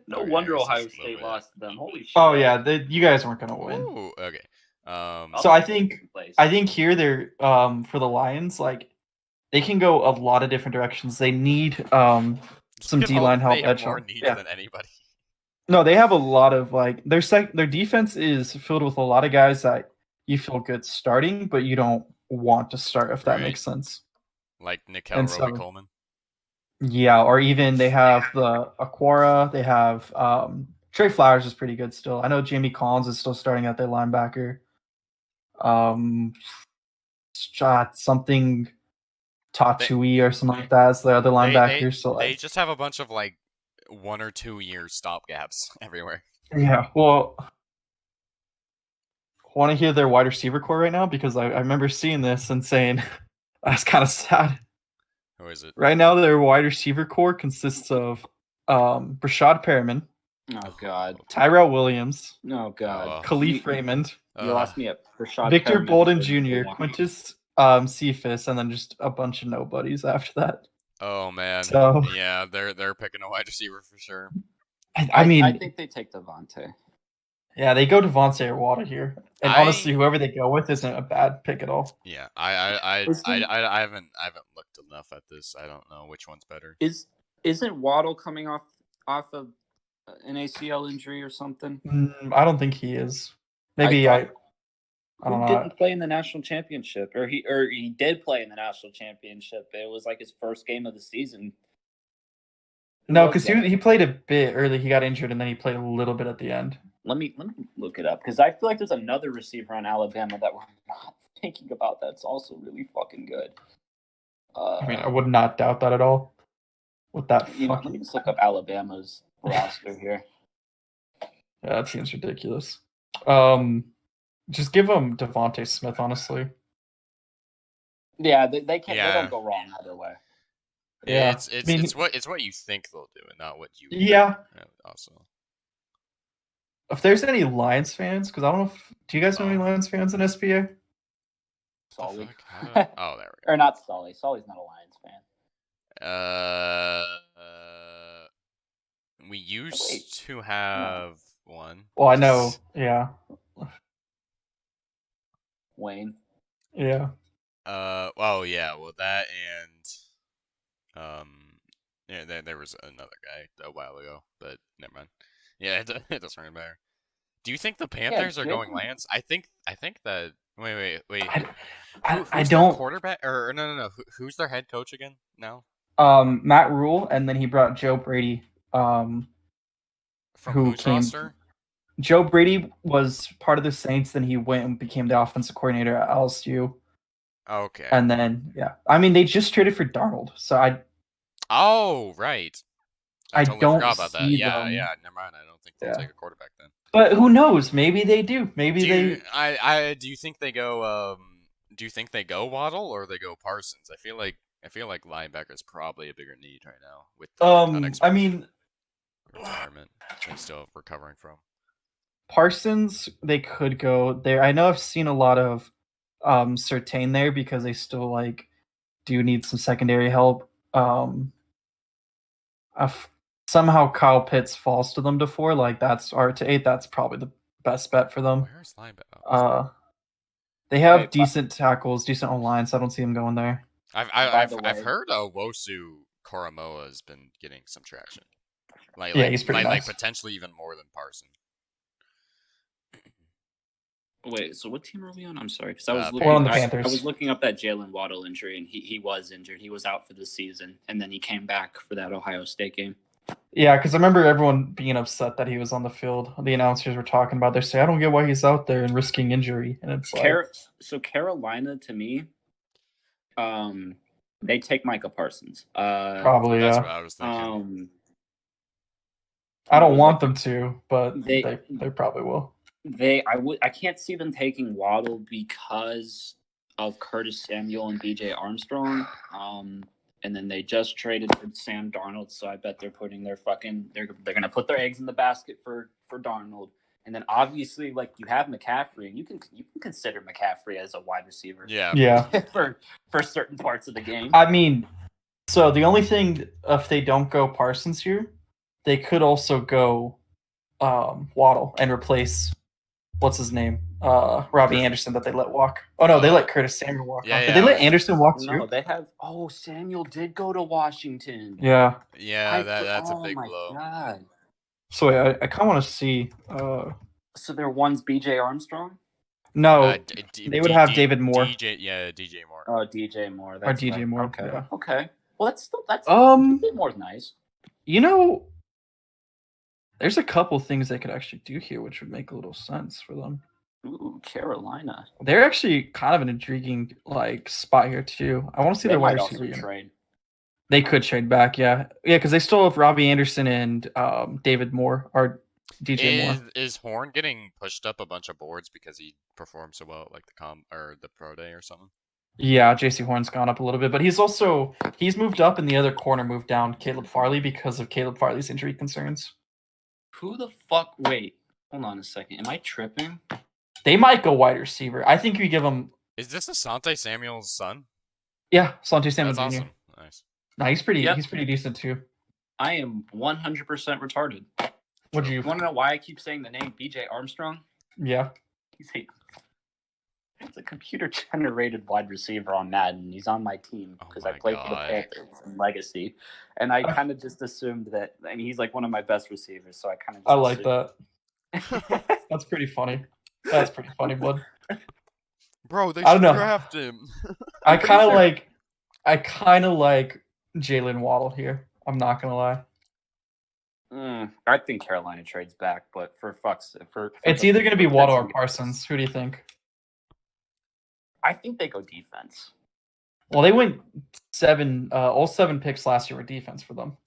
No Okay, wonder this is Ohio a little State bit- lost to them. Holy shit! Oh yeah, you guys weren't gonna win. Ooh, okay. So I think here they're for the Lions, like they can go a lot of different directions. They need some D-line help. They have edge more help. needs Yeah. than anybody. No, they have a lot of like their defense is filled with a lot of guys that you feel good starting, but you don't want to start if that Right. makes sense. Like Nickel And Roby so- Coleman. Yeah, or even they have the Aquara. They have Trey Flowers is pretty good still. I know Jamie Collins is still starting at their linebacker. Something Tatui or something like that is the other linebacker. So They like, just have a bunch of like 1 or 2 year stopgaps everywhere. yeah, well, want to hear their wide receiver core right now because I remember seeing this and saying that's kind of sad. Who is it? Right now, their wide receiver core consists of Brashad Perriman, Oh god. Tyrell Williams, Oh god. Khalif Raymond, You lost me at Rashad Victor Perriman Bolden for Jr., Milwaukee. Quintus Cephas, and then just a bunch of nobodies after that. Oh man. So Yeah, they're picking a wide receiver for sure. I mean, I think they take Devontae. yeah, they go Devontae or Water here, and honestly, whoever they go with isn't a bad pick at all. Yeah, I haven't looked enough at this. I don't know which one's better. Isn't Waddle coming off of an ACL injury or something? I don't think he is. Maybe I don't Who know. didn't play in the national championship, or he did play in the national championship? It was like his first game of the season. No, because he played a bit early. He got injured, and then he played a little bit at the end. Let me look it up because I feel like there's another receiver on Alabama that we're not thinking about that's also really fucking good. I mean, I would not doubt that at all. With that let me just look up Alabama's roster here. Yeah, that seems ridiculous. Just give him Devontae Smith, honestly. Yeah, they can't. Yeah. They don't go wrong either way. Yeah, It's what you think they'll do, and not what you. Yeah. Also, if there's any Lions fans, because I don't know. Do you guys know any Lions fans in SBA? Sully. Oh, there we Or not Sully. Sully's not a Lions fan. go. We used to have one. Well, I know. Yeah. Wayne. Yeah. Oh yeah. Well, that and yeah. There was another guy a while ago, but never mind. Yeah, it doesn't really matter. Do you think the Panthers are going Lance? I think that. Wait. I Who's don't. their quarterback or no. Who's their head coach again now? Matt Rule, and then he brought Joe Brady. From who whose came? roster? Joe Brady was part of the Saints. Then he went and became the offensive coordinator at LSU. Okay. And then I mean they just traded for Darnold, so Oh right. I totally don't forgot about that. see Yeah, them. never mind. I don't think they'll take a quarterback then. But who knows? Maybe they do. Maybe Do you, they. do you think they go? Do you think they go Waddle or they go Parsons? I feel like linebacker is probably a bigger need right now with the I mean, retirement they still recovering from. Parsons, they could go there. I know I've seen a lot of Surtain there because they still do need some secondary help. Somehow Kyle Pitts falls to them to 4. That's R to 8. That's probably the best bet for them. Where's linebacker? They have decent tackles, decent online, so I don't see them going there. I've heard Wosu Koromoa has been getting some traction. He's pretty nice. Potentially even more than Parsons. Wait, so what team are we on? I'm sorry, because I was We're on the I Panthers. was looking up that Jalen Waddle injury, and he was injured. He was out for the season, and then he came back for that Ohio State game. Yeah, because I remember everyone being upset that he was on the field. The announcers were talking about. They say, "I don't get why he's out there and risking injury." And it's like, So Carolina, to me, they take Micah Parsons. probably, That's yeah. what I was thinking. I don't want them to, but they probably will. I can't see them taking Waddle because of Curtis Samuel and BJ Armstrong. And then they just traded for Sam Darnold, so I bet they're putting their they're gonna put their eggs in the basket for Darnold. And then obviously, like, you have McCaffrey, and you can consider McCaffrey as a wide receiver. Yeah. for certain parts of the game. I mean, so the only thing, if they don't go Parsons here, they could also go Waddle and replace what's his name, Robbie Anderson that they let walk. Oh no, they let Curtis Samuel walk. Yeah, Did they let Anderson walk too? No, they have. Oh, Samuel did go to Washington. Yeah. Yeah, that's a big blow. God. So wait, I kind of want to see. So their one's BJ Armstrong. No, they would have David Moore. DJ Moore. Oh, DJ Moore. Or DJ Moore. Okay. Yeah. Okay. Well, that's DJ Moore's nice. You know, there's a couple things they could actually do here, which would make a little sense for them. Ooh, Carolina. They're actually kind of an intriguing spot here too. I want to see their wide receiver trade. They could trade back, yeah, because they still have Robbie Anderson and David Moore or DJ Moore. Is Horn getting pushed up a bunch of boards because he performed so well at like the pro day or something? Yeah, JC Horn's gone up a little bit, but he's moved up, and the other corner moved down, Caleb Farley, because of Caleb Farley's injury concerns. Who the fuck? Wait, hold on a second. Am I tripping? They might go wide receiver. I think we give them. Is this Asante Samuel's son? Yeah, Asante Samuel That's Jr. awesome. Nice. No, he's pretty decent too. I am 100% retarded. You want to know why I keep saying the name BJ Armstrong? Yeah. He's a computer-generated wide receiver on Madden. He's on my team because I play for the Panthers in Legacy, and I kind of just assumed that. And he's like one of my best receivers, so I kind of. I like that. That's pretty funny. That's pretty funny, bud. Bro, they should draft him. I kind of like Jalen Waddle here. I'm not gonna lie. I think Carolina trades back, but for it's either gonna be Waddle or Parsons. Who do you think? I think they go defense. Well, they went all 7 picks last year were defense for them.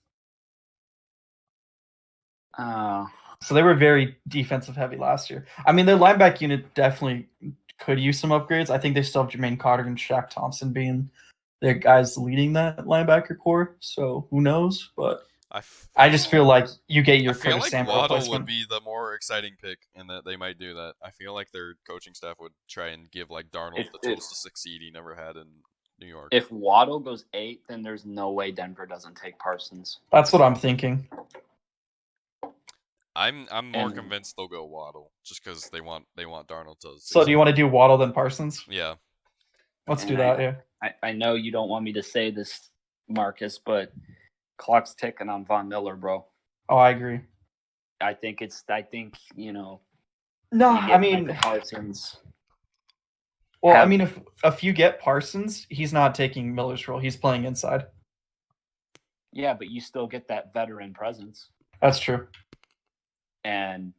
So they were very defensive heavy last year. I mean, their linebacker unit definitely could use some upgrades. I think they still have Jermaine Carter and Shaq Thompson being their guys leading that linebacker core. So who knows? But I just feel like you get your Curtis Samuel Waddle replacement. would be the more exciting pick, and that they might do that. I feel like their coaching staff would try and give like Darnold the tools to succeed he never had in New York. If Waddle goes 8, then there's no way Denver doesn't take Parsons. That's what I'm thinking. I'm more convinced they'll go Waddle just because they want Darnold to. So do you want to do Waddle then Parsons? Yeah. Let's do that. Yeah. I know you don't want me to say this, Marcus, but clock's ticking on Von Miller, bro. Oh, I agree. I think you know. No, I mean Parsons. Well, I mean, if you get Parsons, he's not taking Miller's role. He's playing inside. Yeah, but you still get that veteran presence. That's true. And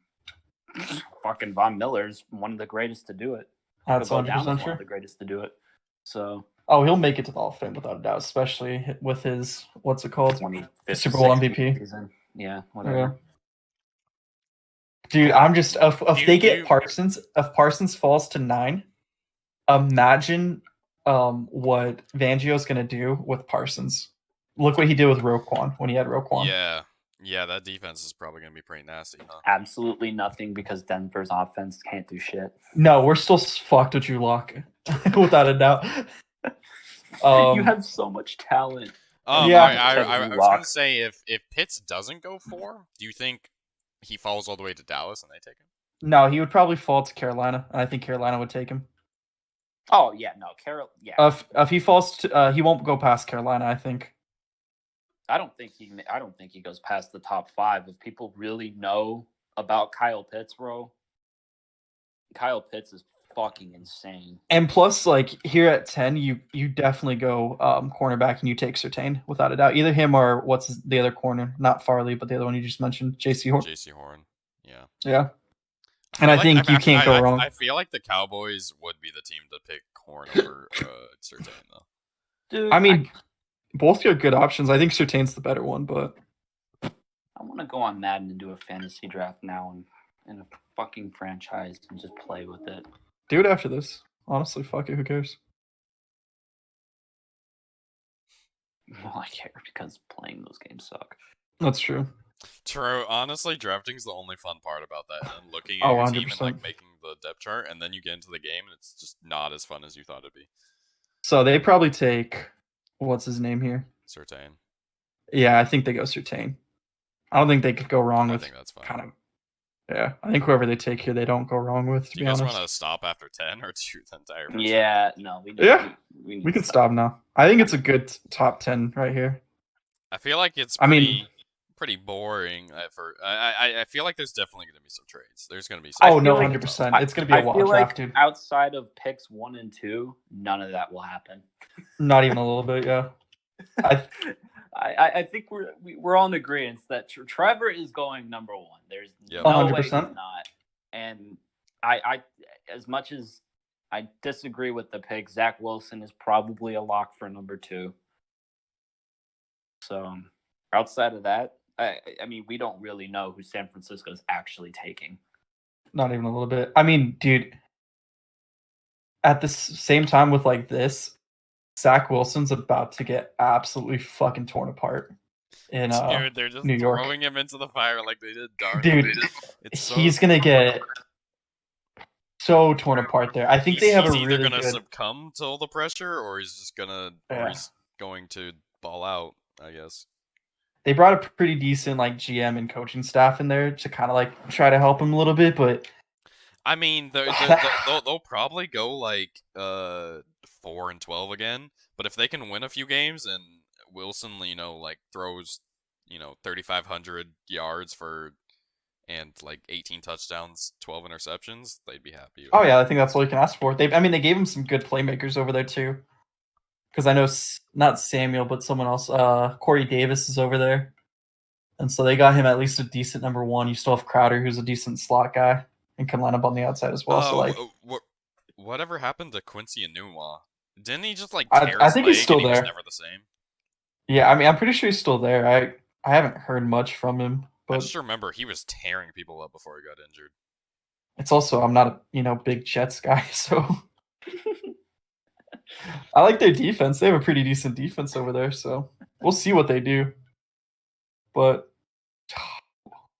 fucking Von Miller's one of the greatest to do it. That's 100% true. One of the greatest to do it. So. Oh, he'll make it to the Hall of Fame without a doubt, especially with his what's it called, Super Bowl MVP. Season. Yeah, whatever. Yeah. Dude, I'm just if they get Parsons, if Parsons falls to 9, imagine what Fangio's gonna do with Parsons. Look what he did with Roquan when he had Roquan. Yeah, that defense is probably going to be pretty nasty, huh? Absolutely nothing because Denver's offense can't do shit. No, we're still fucked with Drew Lock, without a doubt. You have so much talent. Yeah, I was going to say, if Pitts doesn't go 4, do you think he falls all the way to Dallas and they take him? No, he would probably fall to Carolina, and I think Carolina would take him. Oh, yeah, no, yeah. If he falls to, he won't go past Carolina, I think. I don't think he goes past the top 5. If people really know about Kyle Pitts, bro, Kyle Pitts is fucking insane. And plus, like here at 10, you definitely go cornerback and you take Surtain without a doubt. Either him or what's the other corner? Not Farley, but the other one you just mentioned, JC Horn. JC Horn. Yeah. Yeah. And I think you can't go wrong. I feel like the Cowboys would be the team to pick Horn over Surtain, though. Dude, I mean, both are good options. I think Surtain's the better one, but I want to go on Madden and do a fantasy draft now in a fucking franchise and just play with it. do it after this. Honestly, fuck it. Who cares? Well, I care because playing those games suck. That's true. True. Honestly, drafting's the only fun part about that. And looking at Oh, your team and 100%. like making the depth chart, and then you get into the game, and it's just not as fun as you thought it'd be. So they probably take what's his name here? Surtain. Yeah, I think they go Surtain. I don't think they could go wrong I with think that's fine. kind of. Yeah, I think whoever they take here, they don't go wrong with. To Do be you guys honest, want to stop after 10 or do the entire first Yeah, no, we need, Yeah. we need we to can stop now. I think it's a good top 10 right here. I feel like it's I pretty, mean- pretty boring. I feel like there's definitely going to be some trades. There's going to be some. Oh no, feel like- 100%. It's gonna be a I wild feel draft, like dude. outside of picks 1 and 2, none of that will happen. Not even a little bit. Yeah. I think we're all in agreement that Trevor is going number 1. There's Yep. no way 100%. he's not. And I as much as I disagree with the pick, Zach Wilson is probably a lock for number 2. So outside of that, I mean, we don't really know who San Francisco is actually taking. Not even a little bit. I mean, dude. At the same time with like this, Zach Wilson's about to get absolutely fucking torn apart. In Dude, they're just New York. throwing him into the fire like they did Darnold. Dude, It's so, he's gonna get so torn apart there. I think they have a he's either really gonna good. succumb to all the pressure, or he's just gonna, Yeah. or he's going to ball out. I guess. They brought a pretty decent like GM and coaching staff in there to kind of like try to help him a little bit, but I mean, they'll probably go like 4-12 again. But if they can win a few games and Wilson, like throws, 3,500 yards and like 18 touchdowns, 12 interceptions, they'd be happy. oh yeah, I think that's all you can ask for. They gave him some good playmakers over there too. Because I know not Samuel, but someone else, Corey Davis is over there, and so they got him at least a decent number 1. You still have Crowder, who's a decent slot guy and can line up on the outside as well. So like, whatever happened to Quincy and Newma? Didn't he just like I tear his think leg he's still and he was there. never the same? Yeah, I mean, I'm pretty sure he's still there. I haven't heard much from him, I but just remember he was tearing people up before he got injured. it's also I'm not a big Jets guy, so I like their defense. They have a pretty decent defense over there, so we'll see what they do. But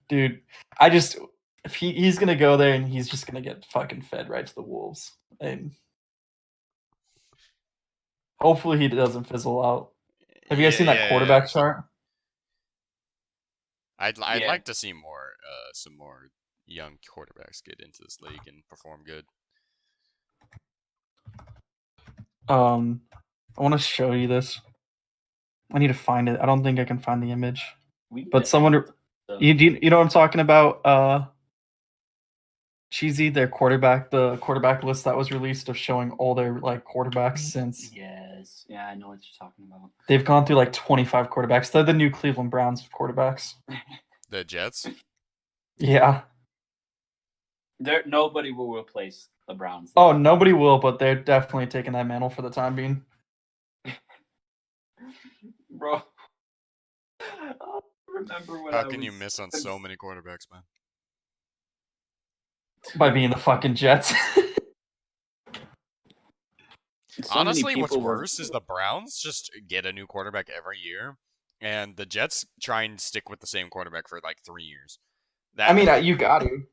dude, if he's gonna go there and he's just gonna get fucking fed right to the wolves, and hopefully he doesn't fizzle out. Have you guys seen that quarterback chart? I'd Yeah. like to see some more young quarterbacks get into this league and perform good. I want to show you this. I need to find it. I don't think I can find the image. But someone, you know what I'm talking about? Cheezy, the quarterback list that was released of showing all their like quarterbacks since. Yes, yeah, I know what you're talking about. They've gone through like 25 quarterbacks. They're the new Cleveland Browns of quarterbacks. The Jets? Yeah. Nobody will replace the Browns. Oh, nobody will, but they're definitely taking that mantle for the time being. Bro. I remember when How can you miss on so many quarterbacks, man? By being the fucking Jets. Honestly, what's worse is the Browns just get a new quarterback every year, and the Jets try and stick with the same quarterback for like 3 years. You got to.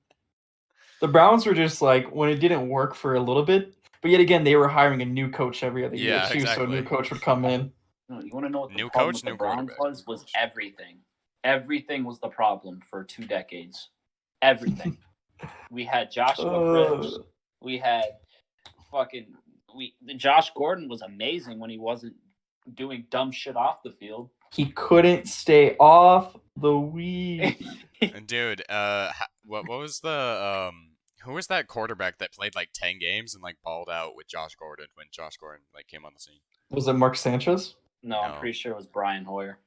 The Browns were just like, when it didn't work for a little bit, but yet again, they were hiring a new coach every other year, too, exactly. so a new coach would come in. No, you want to know what the New problem coach, with the new Browns quarterback. was everything. Everything was the problem for 2 decades. Everything. We had Joshua Briggs. We had Josh Gordon was amazing when he wasn't doing dumb shit off the field. He couldn't stay off the weed. And dude, what was the Who was that quarterback that played like 10 games and like balled out with Josh Gordon when Josh Gordon like came on the scene? Was it Mark Sanchez? No, I'm pretty sure it was Brian Hoyer.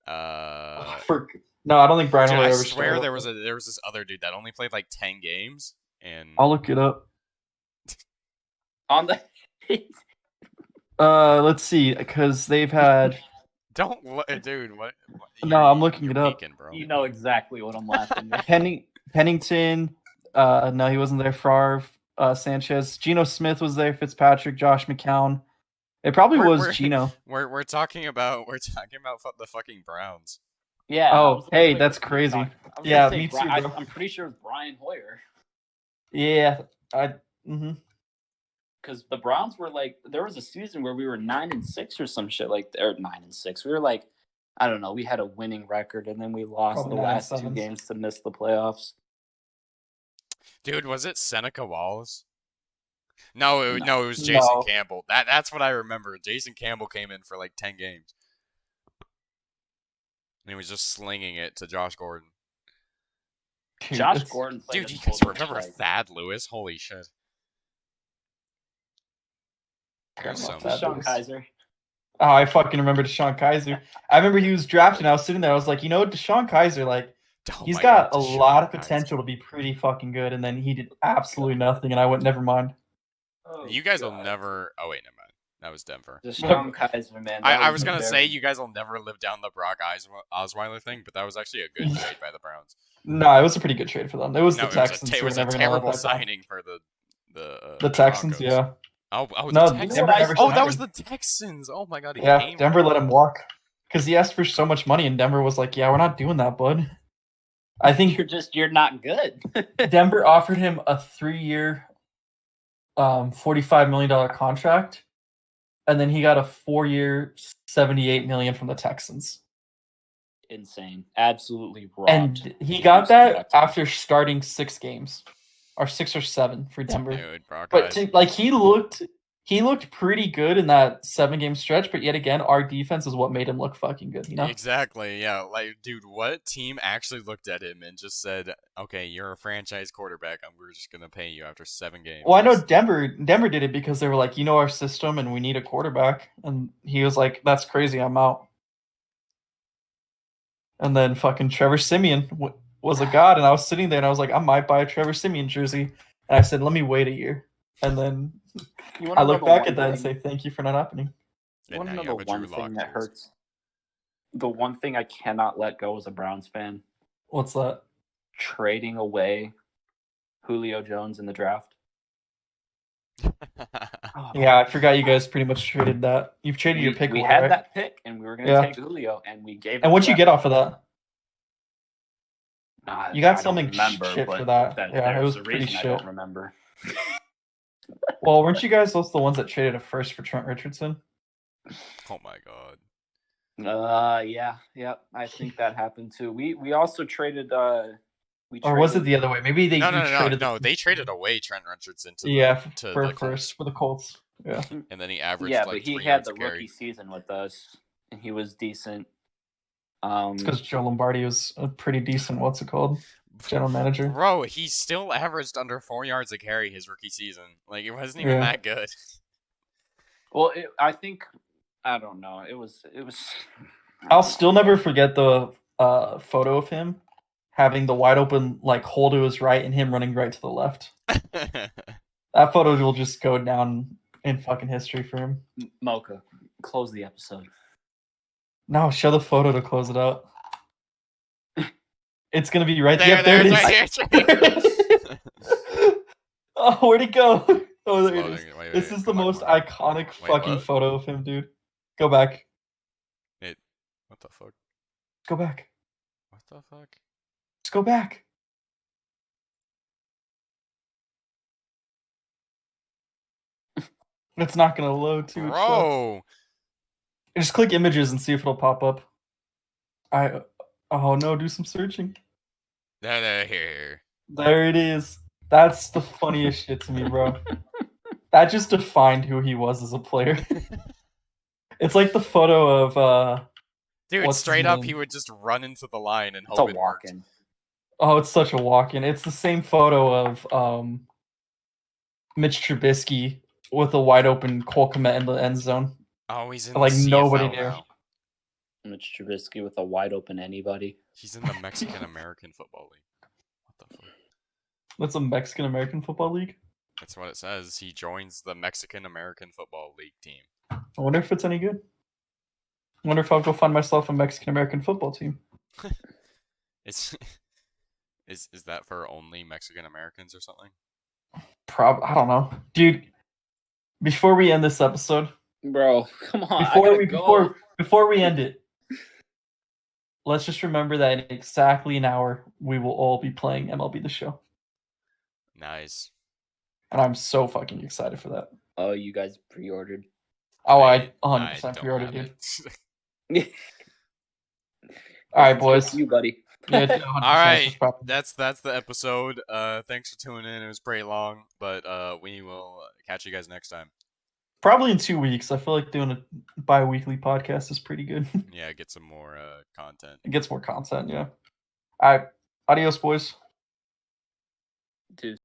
No, I don't think Brian dude, Hoyer I ever swear started. there was this other dude that only played like 10 games and I'll look it up. On the Let's see, because they've had. don't look, dude. What? No, I'm looking it up. Peeking, bro. You know exactly what I'm laughing at. Pennington. No, he wasn't there. Favre, Sanchez, Geno Smith was there. Fitzpatrick, Josh McCown. It probably was Geno. We're talking about the fucking Browns. Yeah. Oh, hey, that's crazy. Yeah, me too, bro. I'm pretty sure it's Brian Hoyer. Yeah, Because the Browns were like, there was a season where we were 9-6 or some shit like, or 9-6. We were like, I don't know, we had a winning record and then we lost Probably the last 2 9-7. games to miss the playoffs. Dude, was it Seneca Wallace? No, it was Jason No. Campbell. That's what I remember. Jason Campbell came in for like 10 games. And he was just slinging it to Josh Gordon. Dude, Josh Gordon played Dude, you guys remember Thad Lewis? Holy shit. Deshaun Kaiser. Oh, I fucking remember Deshaun Kaiser. I remember he was drafted and I was sitting there. I was like, you know, Deshaun Kaiser, like, he's got a lot of potential to be pretty fucking good. And then he did absolutely nothing. And I went, never mind. Oh, you guys will never. Oh, wait, never mind. That was Denver. Deshaun Kaiser, man. I was going to say you guys will never live down the Brock Osweiler thing, but that was actually a good trade by the Browns. No, it was a pretty good trade for them. It was the Texans. It was a terrible signing for the Texans, Broncos. yeah. Oh, no, the Texans? That was the Texans. Oh my god. Yeah, Denver let him walk because he asked for so much money, and Denver was like, "Yeah, we're not doing that, bud." I think you're not good. Denver offered him a 3-year, $45 million contract, and then he got a 4-year, $78 million from the Texans. Insane, absolutely wrong. And he got that after starting 6 games. Or 6 or 7 for Denver. Dude, but he looked pretty good in that 7-game stretch, but yet again, our defense is what made him look fucking good, you know? Exactly, yeah. Like, dude, what team actually looked at him and just said, okay, you're a franchise quarterback, and we're just gonna pay you after 7 games? Well, I know Denver did it because they were like, you know our system and we need a quarterback. And he was like, that's crazy, I'm out. And then fucking Trevor Siemian was a god, and I was sitting there and I was like, I might buy a Trevor Siemian jersey. And I said, let me wait a year. And then I look back at that and say, thank you for not happening. You want to know the one thing that hurts? The one thing I cannot let go as a Browns fan? What's that? Trading away Julio Jones in the draft. Yeah, I forgot you guys pretty much traded that. You've traded your pick. We had that pick, and we were going to take Julio, and we gave it. And what'd you get off of that? You got something shit for that. Yeah, it was pretty shit. I don't remember. Well, weren't you guys also the ones that traded a first for Trent Richardson? Oh my god. Yeah. I think that happened too. We also traded. Or was it the other way? Maybe they traded. No, they traded away Trent Richardson for first for the Colts. Yeah, and then he averaged. Yeah, but he had the rookie season with us, and he was decent. It's because Joe Lombardi was a pretty decent. What's it called? General manager. Bro, he still averaged under 4 yards a carry his rookie season. Like, it wasn't even that good. Well, I think I don't know. It was. I'll still never forget the photo of him having the wide open hole to his right and him running right to the left. That photo will just go down in fucking history for him. Mocha, close the episode. No, show the photo to close it out. It's gonna be right there. There it is. Oh, where'd it go? Oh, there it is. This is the most iconic fucking photo of him, dude. Go back. What the fuck? Go back. What the fuck? Just go back. It's not gonna load too. Bro. Just click images and see if it'll pop up. Oh no, do some searching. Here. There it is. That's the funniest shit to me, bro. That just defined who he was as a player. It's like the photo of dude, straight up he would just run into the line and hope it worked. Oh, it's such a walk-in. It's the same photo of Mitch Trubisky with a wide open Cole Kmet in the end zone. Oh, he's in Like the nobody CFL knew. now. Mitch Trubisky with a wide open anybody. He's in the Mexican American Football League. What the fuck? That's a Mexican American Football League. That's what it says. He joins the Mexican American Football League team. I wonder if it's any good. I wonder if I'll go find myself a Mexican American football team. It's is that for only Mexican Americans or something? I don't know, dude. Before we end this episode, Bro, come on. before we end it, let's just remember that in exactly an hour we will all be playing MLB the Show, Nice. and I'm so fucking excited for that. Oh, you guys pre-ordered? Oh, I I 100% don't pre-ordered, have dude. it. All right, boys. You, buddy. Yeah, 100%, All right, that's probably- that's the episode. Thanks for tuning in. It was pretty long, but we will catch you guys next time. probably in 2 weeks. I feel like doing a bi-weekly podcast is pretty good. Yeah, get some more content. It gets more content, yeah. All right, adios, boys. Dude.